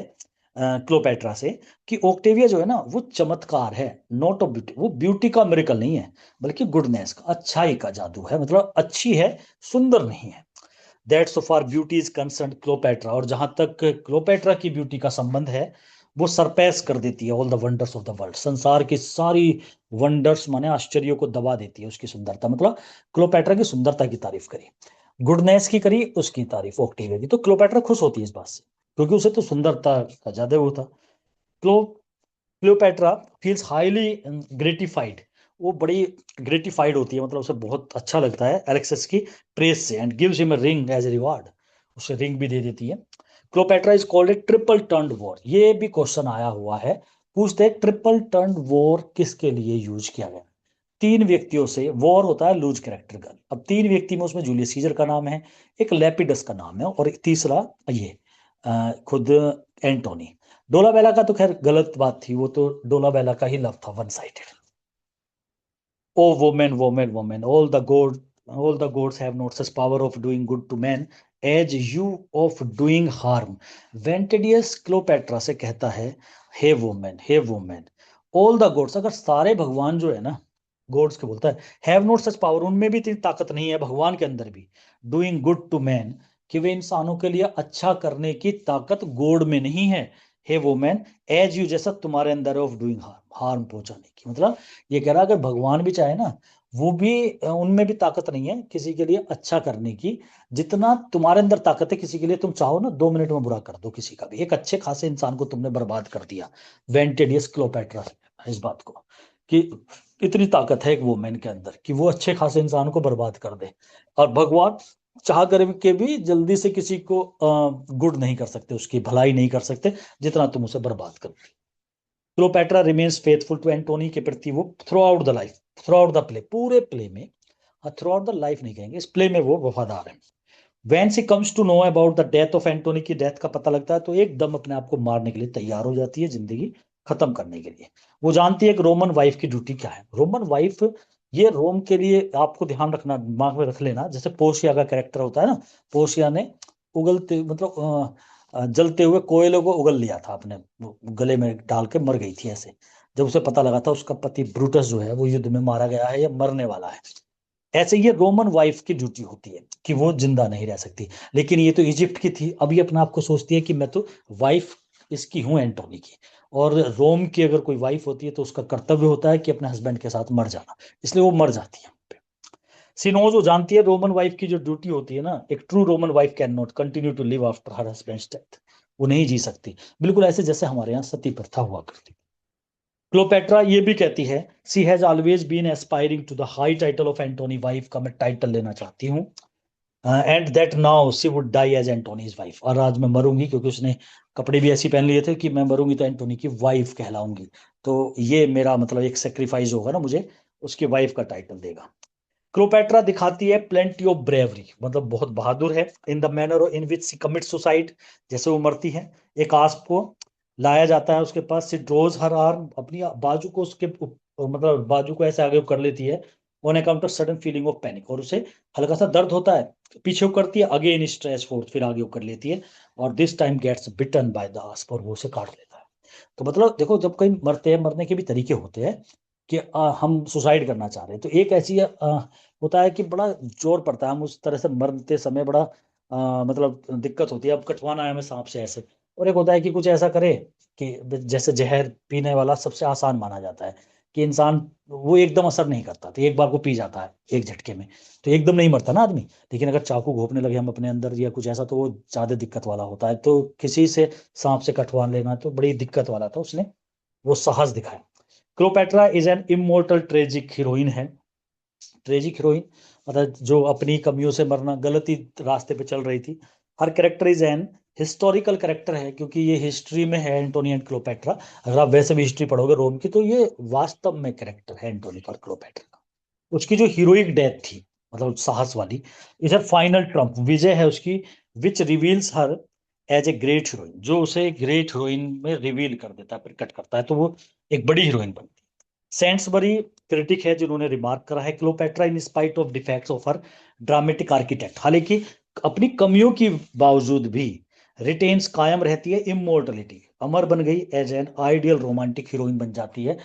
क्लोपेट्रा से कि ऑक्टेविया जो है ना वो चमत्कार है, नॉट ऑफ ब्यूटी, वो ब्यूटी का मिरेकल नहीं है, बल्कि गुडनेस का, अच्छाई का जादू है, मतलब अच्छी है, सुंदर नहीं है। That so far beauty is concern Cleopatra, और जहां तक क्लोपेट्रा की ब्यूटी का संबंध है, वो सरपैस कर देती है all the wonders of the world, संसार की सारी वंडर्स माने आश्चर्यों को दबा देती है उसकी सुंदरता, मतलब क्लोपेट्रा की सुंदरता की तारीफ करी, गुडनेस की करी, उसकी तारीफ ऑक्टेविया की, तो क्लोपेट्रा खुश होती है इस बात से, क्योंकि उसे तो सुंदरता का ज्यादा वो था। क्लो क्लियोपेट्रा फील्स हाईली ग्रेटिफाइड, वो बड़ी ग्रेटिफाइड होती है, मतलब उसे बहुत अच्छा लगता है एलेक्सिस की प्रेज से, and gives him a ring as a reward, उसे रिंग भी दे देती है। Cleopatra is called a triple turned war, ये भी क्वेश्चन आया हुआ है, पूछते हैं ट्रिपल टर्न्ड वॉर किसके लिए यूज किया गया। तीन व्यक्तियों से वॉर होता है लूज कैरेक्टर का, अब तीन व्यक्ति में उसमें जूलियस सीजर का नाम है, एक लेपिडस का नाम है, और एक तीसरा ये खुद एंटोनी। डोलाबेला का तो खैर गलत बात थी, वो तो डोलाबेला का ही लव था, one sided. O women women women, all the gods have not such power of doing good to man as you of doing harm. Ventidius Cleopatra से कहता है, हे वोमेन, ऑल द गॉड्स, अगर सारे भगवान जो है ना, गॉड्स के बोलता है, हैव नॉट सच पावर, उनमें भी इतनी ताकत नहीं है, भगवान के अंदर भी, डूइंग गुड टू मैन, कि वे इंसानों के लिए अच्छा करने की ताकत गॉड में नहीं है, हे वोमेन, एज यू, जैसा तुम्हारे अंदर ऑफ डूइंग हार्म, हार्म पहुंचाने की, मतलब ये कह रहा है अगर भगवान भी चाहे ना, वो भी उनमें भी ताकत नहीं है किसी के लिए अच्छा करने की, जितना तुम्हारे अंदर ताकत है, किसी के लिए तुम चाहो ना 2 मिनट में बुरा कर दो किसी का भी, एक अच्छे खासे इंसान को तुमने बर्बाद कर दिया। वेंटेडियस क्लोपेट्रा इस बात को, कि इतनी ताकत है एक वुमेन के अंदर कि वो अच्छे खासे इंसान को बर्बाद कर दे, और भगवान चाह करके भी जल्दी से किसी को गुड नहीं कर सकते, उसकी भलाई नहीं कर सकते जितना तुम उसे बर्बाद कर। Cleopatra remains faithful to Antony के प्रति वो throughout the life, throughout the play, पूरे प्ले में, थ्रू आउट द लाइफ नहीं कहेंगे, इस प्ले में वो वफादार है। When she comes to know about the death of Antony, की डेथ का पता लगता है, तो एकदम अपने आप को मारने के लिए तैयार हो जाती है, जिंदगी खत्म करने के लिए। वो जानती है कि रोमन वाइफ की ड्यूटी क्या है, रोमन वाइफ, ये रोम के लिए आपको ध्यान रखना, दिमाग में रख लेना, जैसे पोशिया का कैरेक्टर होता है ना, पोशिया ने उगलते, मतलब जलते हुए कोयले को उगल लिया था अपने गले में डाल के, मर गई थी ऐसे, जब उसे पता लगा था उसका पति ब्रूटस जो है वो युद्ध में मारा गया है या मरने वाला है। ऐसे ये रोमन वाइफ की ड्यूटी होती है कि वो जिंदा नहीं रह सकती, लेकिन ये तो इजिप्ट की थी, अब ये अपने आप को सोचती है कि मैं तो वाइफ इसकी हूं, एंटोनी की। और रोम की अगर कोई वाइफ होती है तो उसका कर्तव्य होता है कि अपने हस्बैंड के साथ मर जाना, इसलिए वो मर जाती है। सिनोज वो जानती है रोमन वाइफ की जो ड्यूटी होती है ना, एक true Roman wife can not continue to live after her husband's death, वो नहीं जी सकती, बिल्कुल ऐसे जैसे हमारे यहाँ सती प्रथा हुआ करती। क्लोपेट्रा ये भी कहती है, she has always been aspiring to the high title of Antony, wife का मैं टाइटल लेना चाहती हूँ, and that now she would die as Antony's wife, और आज मैं मरूंगी क्योंकि उसने कपड़े भी ऐसे पहन लिए थे कि मैं मरूंगी तो एंटोनी की वाइफ कहलाऊंगी, तो ये मेरा मतलब एक सेक्रीफाइस होगा ना, मुझे उसकी वाइफ का टाइटल देगा। क्लोपेट्रा दिखाती है प्लेंटी ऑफ ब्रेवरी, मतलब बहुत बहादुर है, in the manner in which she commit suicide, जैसे वो मरती है, एक आस्प को लाया जाता है उसके पास, सी ड्रोज हर आर्म, अपनी बाजू को उसके मतलब बाजू को ऐसे आगे कर लेती है, on account of sudden feeling of panic, और उसे हल्का सा दर्द होता है, पीछे वो करती है, अगेन स्ट्रेस फोर्थ, फिर आगे वो कर लेती है, और this time gets bitten by the asp, और वो उसे काट लेता है। तो मतलब देखो, जब कहीं मरते हैं, मरने के भी तरीके होते हैं कि हम सुसाइड करना चाह रहे हैं, तो एक ऐसी होता है कि बड़ा जोर पड़ता है, हम उस तरह से मरते समय बड़ा मतलब दिक्कत होती है, अब कटवाना है हमें सांप से ऐसे, और एक होता है कि कुछ ऐसा करे कि जैसे जहर पीने वाला सबसे आसान माना जाता है, कि इंसान वो एकदम असर नहीं करता, तो एक बार को पी जाता है एक झटके में, तो एकदम नहीं मरता ना आदमी, लेकिन अगर चाकू घोंपने लगे हम अपने अंदर या कुछ ऐसा, तो वो ज्यादा दिक्कत वाला होता है, तो किसी से सांप से कटवा लेना तो बड़ी दिक्कत वाला था, उसने वो साहस दिखाया। Cleopatra is an immortal tragic heroine है, ट्रेजिक हीरोइन मतलब जो अपनी कमियों से मरना, गलती रास्ते पे चल रही थी। Her character is an historical character है, क्योंकि ये हिस्ट्री में है एंटोनी एंड क्लोपेट्रा, अगर आप वैसे भी हिस्ट्री पढ़ोगे रोम की, तो ये वास्तव में कैरेक्टर है एंटोनी और क्लोपेट्रा का। उसकी जो हीरोइक डेथ थी, मतलब साहस वाली, इधर फाइनल ट्रम्प विजय है उसकी, which reveals her as a great heroine, जो उसे ग्रेट हीरोइन में रिवील कर देता है, प्रकट करता है, तो वो एक बड़ी हीरोइन बनती है। सेंट्सबरी क्रिटिक है जिन्होंने रिमार्क करा है, Cleopatra in spite of defects of her dramatic architect, हालांकि अपनी कमियों की बावजूद भी रिटेन्स कायम रहती है इमोर्टलिटी, अमर बन गई, as an ideal romantic heroine बन जाती है,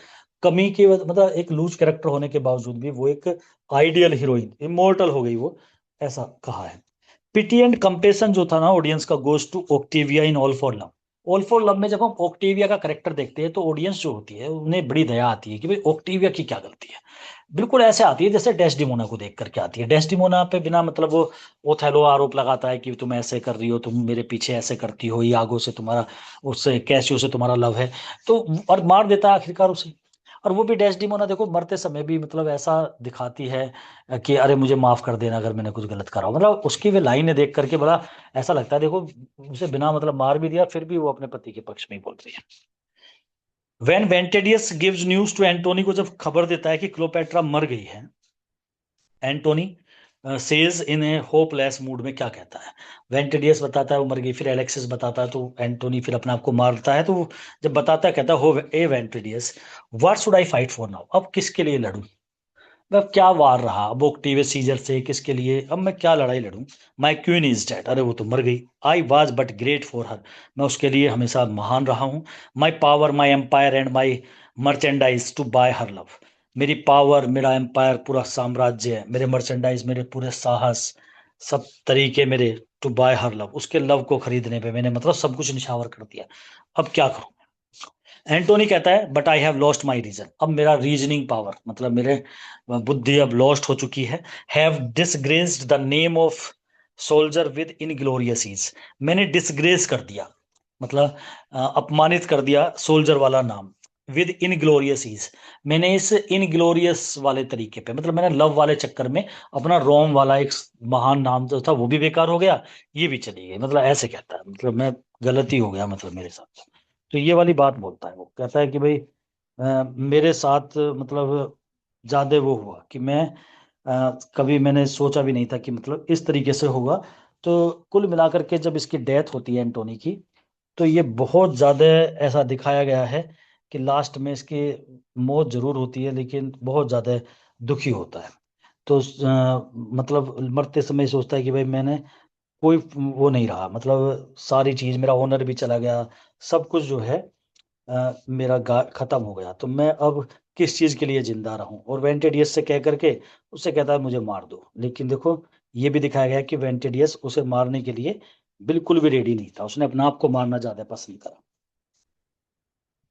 कमी के मतलब एक लूज कैरेक्टर होने के बावजूद भी वो एक आइडियल हीरोइन इमोर्टल हो गई वो, ऐसा कहा है। पिटी एंड कंपेशन जो था ना ऑडियंस का, goes to Octavia in All for Love. All for love में जब हम ऑक्टेविया का करेक्टर देखते हैं, तो ऑडियंस जो होती है उन्हें बड़ी दया आती है कि भाई ऑक्टेविया की क्या गलती है, बिल्कुल ऐसे आती है जैसे डेस्डिमोना को देख करके आती है। डेस्डिमोना पे बिना मतलब वो ओथेलो आरोप लगाता है कि तुम ऐसे कर रही हो, तुम मेरे पीछे ऐसे करती हो, यागो से तुम्हारा, उससे कैसियो से तुम्हारा लव है, तो और मार देता है आखिरकार उसे। और वो भी डेस्डिमोना देखो मरते समय भी मतलब ऐसा दिखाती है कि अरे मुझे माफ कर देना अगर मैंने कुछ गलत करा हो, मतलब उसकी वे लाइनें देख करके बड़ा ऐसा लगता है, देखो उसे बिना मतलब मार भी दिया, फिर भी वो अपने पति के पक्ष में ही बोल रही है। When Ventidius gives news to Antony, को जब खबर देता है कि क्लोपेट्रा मर गई है, Antony says in a hopeless mood में क्या कहता है, वेंटेडियस बताता है वो मर गई, फिर एलेक्सिस बताता है, तो एंटोनी फिर अपने आप को मारता है, तो वो जब बताता है कहता है, हो ए Ventidius, what should I fight for now, अब किसके लिए लड़ूं, मतलब क्या वार रहा अब ओक्टेवियस सीजर से, किसके लिए अब मैं क्या लड़ाई लड़ूं, माई क्वीन इज डेड, अरे वो तो मर गई, I was but great for her, मैं उसके लिए हमेशा महान रहा हूं, my power my empire and my merchandise to buy her love, मेरी पावर, मेरा एम्पायर, पूरा साम्राज्य है, मेरे मर्चेंडाइज, मेरे पूरे साहस, सब तरीके मेरे, टू बाय हर लव, उसके लव को खरीदने पे मैंने मतलब सब कुछ निछावर कर दिया, अब क्या करूं। एंटोनी कहता है, but I have lost my reason, अब मेरा रीजनिंग पावर मतलब मेरे बुद्धि अब लॉस्ट हो चुकी have disgraced the name of soldier with inglorious ease, मैंने डिसग्रेस कर दिया, मतलब अपमानित कर दिया सोल्जर वाला नाम, विद इनग्लोरियस ईज, मैंने इस इनग्लोरियस वाले तरीके पे, मतलब मैंने लव वाले चक्कर में अपना रोम वाला एक महान नाम जो था वो भी बेकार हो गया, ये भी चली गई, मतलब ऐसे कहता है, मतलब मैं गलती हो गया मतलब मेरे साथ, तो ये वाली बात बोलता है, वो कहता है कि भाई मेरे साथ मतलब ज्यादा वो हुआ कि मैं कभी मैंने सोचा भी नहीं था कि मतलब इस तरीके से होगा। तो कुल मिलाकर के जब इसकी डेथ होती है एंटोनी की, तो ये बहुत ज्यादा ऐसा दिखाया गया है कि लास्ट में इसकी मौत जरूर होती है, लेकिन बहुत ज्यादा दुखी होता है, तो मतलब मरते समय सोचता है कि भाई मैंने कोई वो नहीं रहा, मतलब सारी चीज, मेरा ऑनर भी चला गया, सब कुछ जो है मेरा खत्म हो गया, तो मैं अब किस चीज के लिए जिंदा रहूं, और वेंटेडियस से कह करके उससे कहता है मुझे मार दो। लेकिन देखो ये भी दिखाया गया कि वेंटेडियस उसे मारने के लिए बिल्कुल भी रेडी नहीं था, उसने अपने आप को मारना ज्यादा पसंद करा।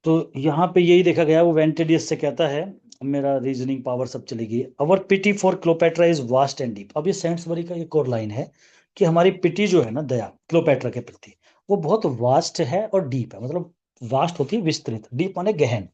तो यहाँ पे यही देखा गया, वो वेंटेडियस से कहता है मेरा रीजनिंग पावर सब चली गई। Our pity for Cleopatra is vast and deep. अब ये सेंट्सबरी का एक और लाइन है कि हमारी पिटी जो है ना, दया क्लोपेट्रा के प्रति, वो बहुत वास्ट है और डीप है। मतलब वास्ट होती है विस्तृत, डीप माने गहन।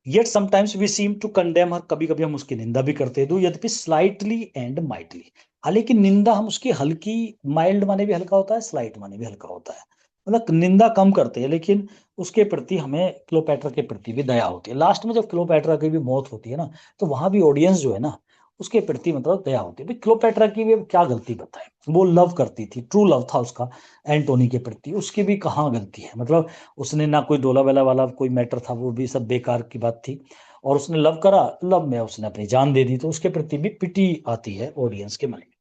Yet sometimes we seem to condemn her, कभी कभी हम उसकी निंदा भी करते हैं, यद्यपि स्लाइटली एंड माइल्डली। हालांकि निंदा हम उसकी हल्की, माइल्ड माने भी हल्का होता है, स्लाइट माने भी हल्का होता है, मतलब निंदा कम करते हैं, लेकिन उसके प्रति हमें क्लोपेट्रा के प्रति भी दया होती है। लास्ट में जब क्लोपेट्रा की भी मौत होती है ना, तो वहां भी ऑडियंस जो है ना, उसके प्रति मतलब दया होती है। भाई क्लोपेट्रा की भी क्या गलती बताए, वो लव करती थी, ट्रू लव था उसका एंटोनी के प्रति, उसकी भी कहाँ गलती है। मतलब उसने ना कोई डोला वेला वाला कोई मैटर था, वो भी सब बेकार की बात थी। और उसने लव करा, लव में उसने अपनी जान दे दी, तो उसके प्रति भी पिटी आती है ऑडियंस के मन में।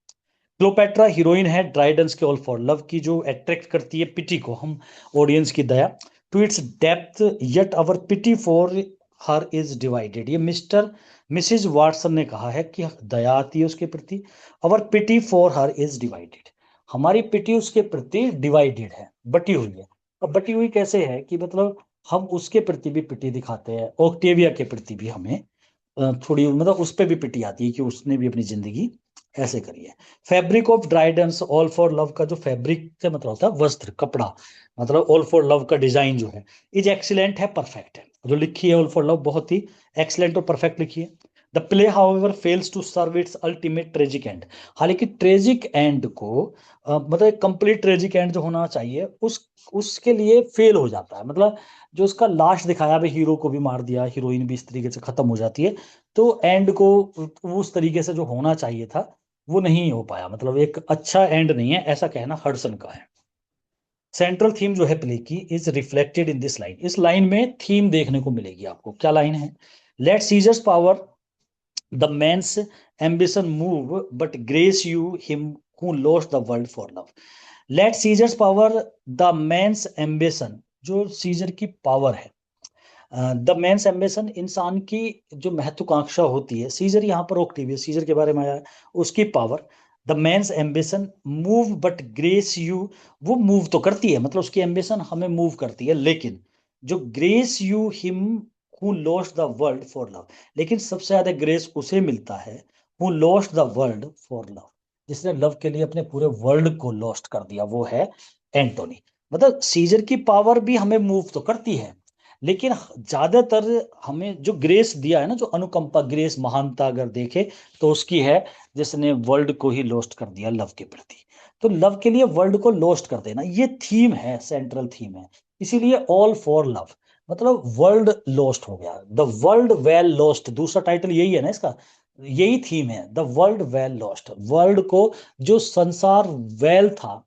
क्लोपेट्रा हीरोइन है ड्राइडेंस के ऑल फॉर लव की, जो अट्रैक्ट करती है पिटी को, हम ऑडियंस की दया to its depth, yet our pity for her is divided. ये मिस्टर मिसिज वाटसन ने कहा है कि दया आती है उसके प्रति, our pity for her is divided. हमारी पिटी उसके प्रति डिवाइडेड है, बटी हुई है। अब बटी हुई कैसे है कि मतलब हम उसके प्रति भी पिटी दिखाते हैं, ऑक्टेविया के प्रति भी हमें थोड़ी मतलब उस पर भी पिटी आती है कि उसने भी अपनी जिंदगी ऐसे करी है। Fabric of Dryden's all for love का जो फैब्रिक से मतलब होता है वस्त्र कपड़ा, मतलब ऑल फॉर लव का डिजाइन जो है इज एक्सीलेंट है, परफेक्ट है। जो लिखी है ऑल फॉर लव बहुत ही एक्सीलेंट और परफेक्ट लिखी है। The play however fails to serve its ultimate tragic end. हालांकि ट्रेजिक एंड को मतलब कंप्लीट ट्रेजिक एंड जो होना चाहिए उसके लिए फेल हो जाता है। मतलब जो उसका लास्ट दिखाया, भाई हीरो को भी मार दिया, हीरोइन भी इस तरीके से खत्म हो जाती है, तो एंड को उस तरीके से जो होना चाहिए था वो नहीं हो पाया, मतलब एक अच्छा एंड नहीं है, ऐसा कहना हडसन का है। सेंट्रल थीम जो है प्ले की is reflected in this line. इस लाइन में थीम देखने को मिलेगी आपको। क्या लाइन है? Let Caesar's power the man's ambition move but grace you him who lost the world for love. Let Caesar's power the man's ambition, जो Caesar की पावर है, द मेंस एम्बिशन इंसान की जो महत्वाकांक्षा होती है, सीजर यहाँ पर ऑक्टेवियस सीजर के बारे में आया है, उसकी power the men's ambition move but grace you, वो मूव तो करती है, मतलब उसकी एम्बिशन हमें मूव करती है, लेकिन जो grace you him who lost the world for love, लेकिन सबसे ज्यादा ग्रेस उसे मिलता है who lost the world for love, जिसने लव के लिए अपने पूरे वर्ल्ड को लॉस्ट कर दिया, वो है एंटोनी। मतलब सीजर की पावर भी हमें मूव तो करती है, लेकिन ज्यादातर हमें जो ग्रेस दिया है ना, जो अनुकंपा ग्रेस महानता अगर देखे तो उसकी है जिसने वर्ल्ड को ही लॉस्ट कर दिया लव के प्रति। तो लव के लिए वर्ल्ड को लॉस्ट कर देना ये थीम है, सेंट्रल थीम है। इसीलिए ऑल फॉर लव मतलब वर्ल्ड लॉस्ट हो गया, द वर्ल्ड वेल लॉस्ट, दूसरा टाइटल यही है ना इसका, यही थीम है, the world well lost. World को जो संसार वेल था,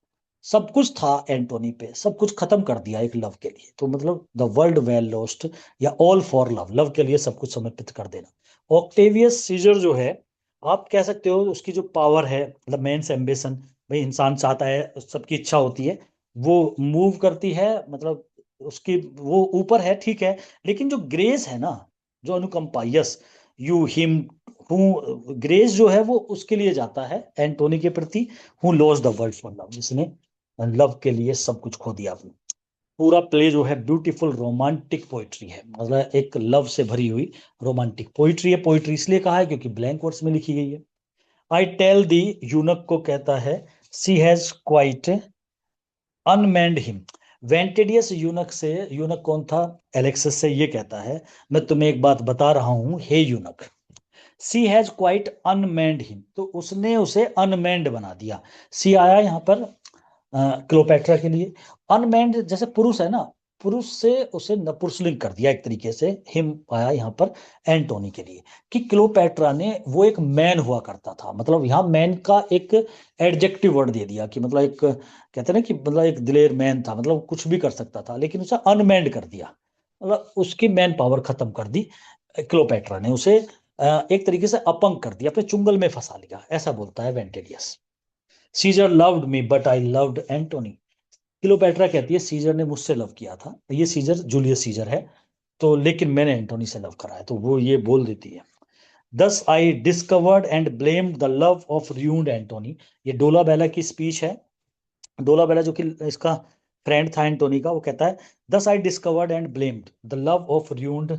सब कुछ था एंटोनी पे, सब कुछ खत्म कर दिया एक लव के लिए। तो मतलब द वर्ल्ड वेल लॉस्ट या ऑल फॉर लव, लव के लिए सब कुछ समर्पित कर देना। ऑक्टेवियस सीजर जो है, आप कह सकते हो उसकी जो पावर है, मतलब मेंस एम्बिशन, भाई इंसान चाहता है, सबकी इच्छा होती है, वो मूव करती है, मतलब उसकी वो ऊपर है, ठीक है। लेकिन जो ग्रेस है ना, जो अनुकंपा, यस यू हिम हूँ, ग्रेस जो है वो उसके लिए जाता है एंटोनी के प्रति, who lost the world for love, जिसने लव के लिए सब कुछ खो दिया आपने। पूरा प्ले जो है ब्यूटीफुल रोमांटिक पोइट्री है, मतलब एक लव से भरी हुई रोमांटिक पोइट्री है। पोइट्री इसलिए कहा है क्योंकि ब्लैंक वर्ड्स में लिखी गई है। आई टेल दी, यूनक को कहता है, she has quite unmanned him. Ventidius eunuch से, यूनक कौन था? एलेक्सस से ये कहता है, मैं तुम्हें एक बात बता रहा हूं हे eunuch, she has quite unmanned him, तो उसने उसे अनमैंड बना दिया। सी आया यहाँ पर क्लोपेट्रा के लिए, अनमैंड जैसे पुरुष है ना, पुरुष से उसे नपुंसकलिंग कर दिया एक तरीके से, हिम आया यहाँ पर एंटोनी के लिए, कि क्लोपेट्रा ने, वो एक मैन हुआ करता था, मतलब यहाँ मैन का एक एडजेक्टिव वर्ड दे दिया कि मतलब एक कहते हैं ना कि मतलब एक दिलेर मैन था, मतलब कुछ भी कर सकता था, लेकिन उसे अनमैंड कर दिया, मतलब उसकी मैन पावर खत्म कर दी। क्लोपेट्रा ने उसे एक तरीके से अपंग कर दिया, अपने चुंगल में फंसा लिया, ऐसा बोलता है Ventidius. Caesar loved me but I loved Antony. Cleopatra कहती है सीजर ने मुझसे लव किया था, ये सीजर जूलियस सीजर है, तो लेकिन मैंने एंटोनी से लव करा है, तो वो ये बोल देती है। Thus I discovered and blamed the love of ruined Antony. ये डोला बेला की स्पीच है। डोला बेला जो कि इसका फ्रेंड था एंटोनी का, वो कहता है, thus I discovered and blamed the love of ruined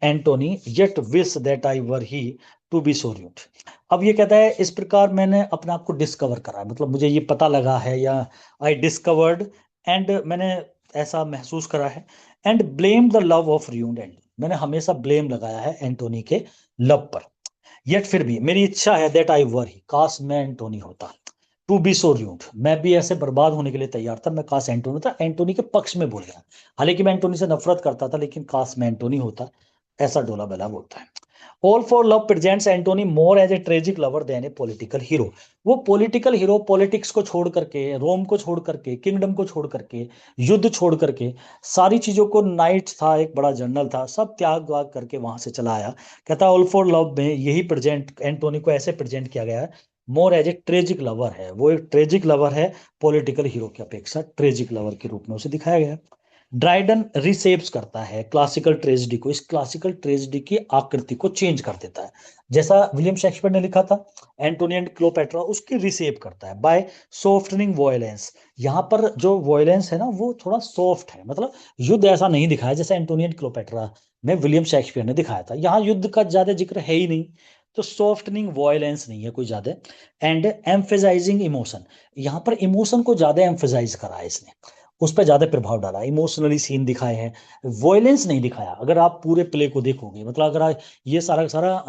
Antony, yet wish that I were he to be so ruined। अब ये कहता है, इस प्रकार मैंने अपने आप को डिस्कवर करा है, मतलब मुझे ये पता लगा है, या आई डिस्कवर्ड एंड मैंने ऐसा महसूस करा है, and blame the love of ruined and, मैंने हमेशा ब्लेम लगाया है एंटोनी के लव पर। येट फिर भी मेरी इच्छा है, दैट आई वर ही, काश मैं एंटोनी होता, टू बी सो ruined, मैं भी ऐसे बर्बाद होने के लिए तैयार था, मैं काश एंटोनी होता। एंटोनी के पक्ष में बोल गया, हालांकि मैं एंटोनी से नफरत करता था, लेकिन काश मैं एंटोनी होता, ऐसा डोला बेला बोलता है। All for Love presents Antony more as a tragic lover than a political hero. वो पॉलिटिकल हीरो, पॉलिटिक्स को छोड़ करके, रोम को छोड़ करके, किंगडम को छोड़ करके, युद्ध छोड़ करके, सारी चीजों को, नाइट था, एक बड़ा जनरल था, सब त्याग वाग करके वहां से चला आया। कहता है ऑल फॉर लव में यही प्रेजेंट, एंटोनी को ऐसे प्रेजेंट किया गया है, more as a tragic lover है, वो एक ट्रेजिक लवर है, पॉलिटिकल हीरो की अपेक्षा ट्रेजिक लवर के रूप में उसे दिखाया गया है। ड्राइडन रिसेप्स करता है क्लासिकल ट्रेजेडी को, इस क्लासिकल ट्रेजेडी की आकृति को चेंज कर देता है, जैसा विलियम शेक्सपियर ने लिखा था एंटोनी एंड क्लोपेट्रा, उसकी रिसेप करता है बाय सॉफ्टनिंग वॉयलेंस। यहाँ पर जो वॉयलेंस है ना, वो थोड़ा सॉफ्ट है, मतलब युद्ध ऐसा नहीं दिखाया जैसे एंटोनी एंड क्लोपेट्रा में विलियम शेक्सपियर ने दिखाया था, यहाँ युद्ध का ज्यादा जिक्र है ही नहीं, तो सॉफ्टनिंग वॉयलेंस नहीं है कोई ज्यादा। एंड एम्फेसाइजिंग इमोशन, यहाँ पर इमोशन को ज्यादा एम्फेसाइज करा है इसने, उस पर ज्यादा प्रभाव डाला, इमोशनली सीन दिखाए हैं, वॉयलेंस नहीं दिखाया। अगर आप पूरे प्ले को देखोगे, मतलब अगर ये सारा का सारा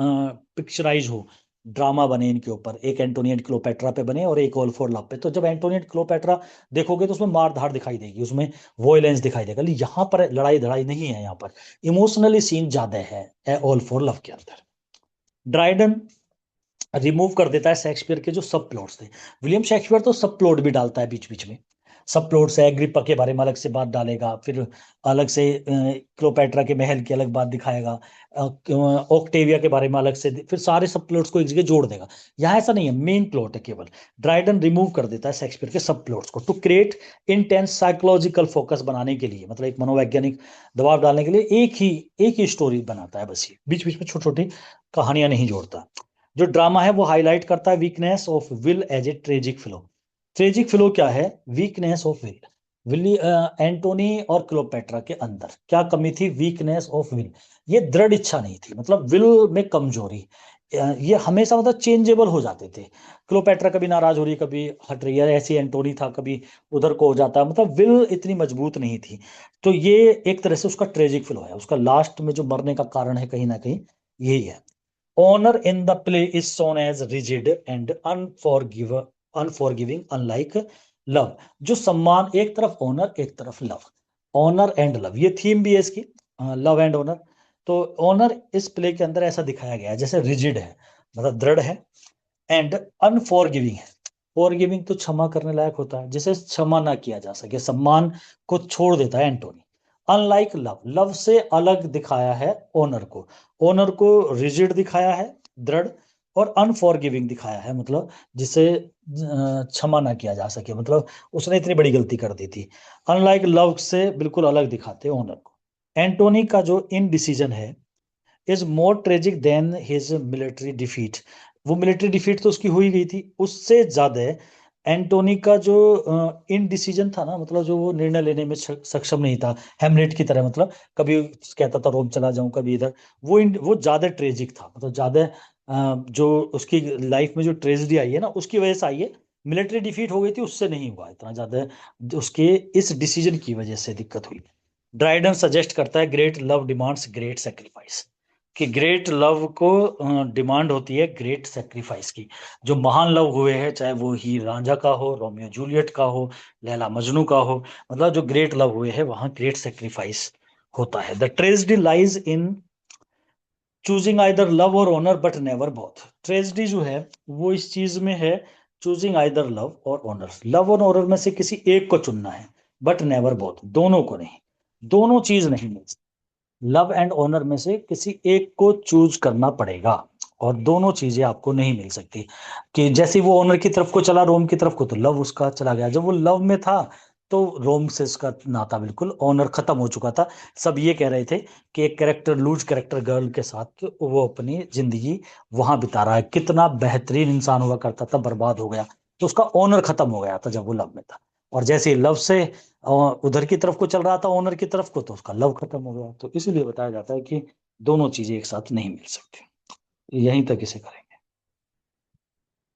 पिक्चराइज हो, ड्रामा बने इनके ऊपर, एक एंटोनी एंड क्लोपेट्रा पे बने और एक ऑल फॉर लव पे, तो जब एंटोनी एंड क्लोपेट्रा देखोगे तो उसमें मार धाड़ दिखाई देगी, उसमें वॉयलेंस दिखाई देगा, लेकिन यहाँ पर लड़ाई धड़ाई नहीं है, यहाँ पर इमोशनली सीन ज्यादा है ऑल फॉर लव के अंदर। ड्राइडन रिमूव कर देता है शेक्सपियर के जो सब प्लॉट्स थे। विलियम शेक्सपियर तो सब प्लॉट भी डालता है बीच बीच में, सब प्लॉट्स है, एग्रिप्पा के बारे में अलग से बात डालेगा, फिर अलग से क्लोपेट्रा के महल की अलग बात दिखाएगा, ऑक्टेविया के बारे में अलग से, फिर सारे सब प्लॉट्स को एक जगह जोड़ देगा। यहाँ ऐसा नहीं है, मेन प्लॉट है केवल। ड्राइडन रिमूव कर देता है शेक्सपियर के सब प्लॉट्स को to create intense psychological focus बनाने के लिए, मतलब एक मनोवैज्ञानिक दबाव डालने के लिए एक ही स्टोरी बनाता है, बस ये बीच बीच में छोटी छोटी कहानियां नहीं जोड़ता। जो ड्रामा है वो हाईलाइट करता है weakness of will as a tragic flaw. Tragic flaw क्या है? Weakness of will. विली एंटोनी और क्लोपेट्रा के अंदर क्या कमी थी? वीकनेस ऑफ विल, ये दृढ़ इच्छा नहीं थी, मतलब विल में कमजोरी। ये हमेशा मतलब चेंजेबल हो जाते थे, क्लोपेट्रा कभी नाराज हो रही, कभी हट रही है, ऐसे एंटोनी था, कभी उधर को हो जाता, मतलब विल इतनी मजबूत नहीं थी। तो ये एक तरह से उसका ट्रेजिक फ्लो है, उसका लास्ट में जो मरने का कारण है कहीं ना कहीं यही है। Honor in the play is shown as rigid and unforgiving, unlike love। जो सम्मान, एक तरफ ऑनर एक तरफ लव, ऑनर एंड लव, ये थीम भी है इसकी, लव एंड ऑनर। तो ऑनर इस प्ले के अंदर ऐसा दिखाया गया है जैसे रिजिड है, मतलब दृढ़ है, एंड अनफॉरगिविंग है। फॉरगिविंग तो क्षमा करने लायक होता है, जिसे क्षमा ना किया जा सके, सम्मान को छोड़ देता है एंटोनी। अनलाइक लव, लव से अलग दिखाया है ऑनर को, ऑनर को रिजिड दिखाया है, दृढ़, और अनफॉरगिविंग दिखाया है, मतलब जिसे क्षमा ना किया जा सके, मतलब उसने इतनी बड़ी गलती कर दी थी। अनलाइक लव से बिल्कुल अलग दिखाते हैं ऑनर को। एंटोनी का जो इन है is more tragic than his military defeat. वो मिलिट्री डिफीट तो उसकी हुई गई थी, उससे ज्यादा एंटोनी का जो इनडिसीजन था ना, मतलब जो वो निर्णय लेने में सक्षम नहीं था, हेमलेट की तरह, मतलब कभी कहता था रोम चला जाऊं, कभी इधर, वो ज्यादा ट्रेजिक था, मतलब ज्यादा जो उसकी लाइफ में जो ट्रेजिडी आई है ना, उसकी वजह से आई है। मिलिट्री डिफीट हो गई थी, उससे नहीं हुआ इतना ज्यादा, उसके इस डिसीजन की वजह से दिक्कत हुई। ड्राइडन सजेस्ट करता है great love demands great sacrifice, कि ग्रेट लव को डिमांड होती है ग्रेट सेक्रीफाइस की। जो महान लव हुए हैं, चाहे वो हीर रांझा का हो, रोमियो जूलियट का हो, लैला मजनू का हो, मतलब जो ग्रेट लव हुए हैं वहां ग्रेट सेक्रीफाइस होता है। The tragedy lies in choosing either love और honour but never both. Tragedy जो है वो इस चीज में है, चूजिंग आइदर लव और ऑनर, लव और ऑनर में से किसी एक को चुनना है, बट नेवर बोथ, दोनों को नहीं, दोनों चीज नहीं मिल, लव एंड ऑनर में से किसी एक को चूज करना पड़ेगा, और दोनों चीजें आपको नहीं मिल सकती। कि जैसे वो ऑनर की तरफ को चला, रोम की तरफ को, तो लव उसका चला गया, जब वो लव में था तो रोम से उसका नाता बिल्कुल ऑनर खत्म हो चुका था। सब ये कह रहे थे कि एक कैरेक्टर, लूज कैरेक्टर गर्ल के साथ वो अपनी जिंदगी वहां बिता रहा है, कितना बेहतरीन इंसान हुआ करता था, बर्बाद हो गया। तो उसका ऑनर खत्म हो गया था जब वो लव में था। और जैसे ही लव से उधर की तरफ को चल रहा था, ऑनर की तरफ को, तो उसका लव खत्म हो गया। तो इसीलिए बताया जाता है कि दोनों चीजें एक साथ नहीं मिल सकती। यहीं तक इसे करें।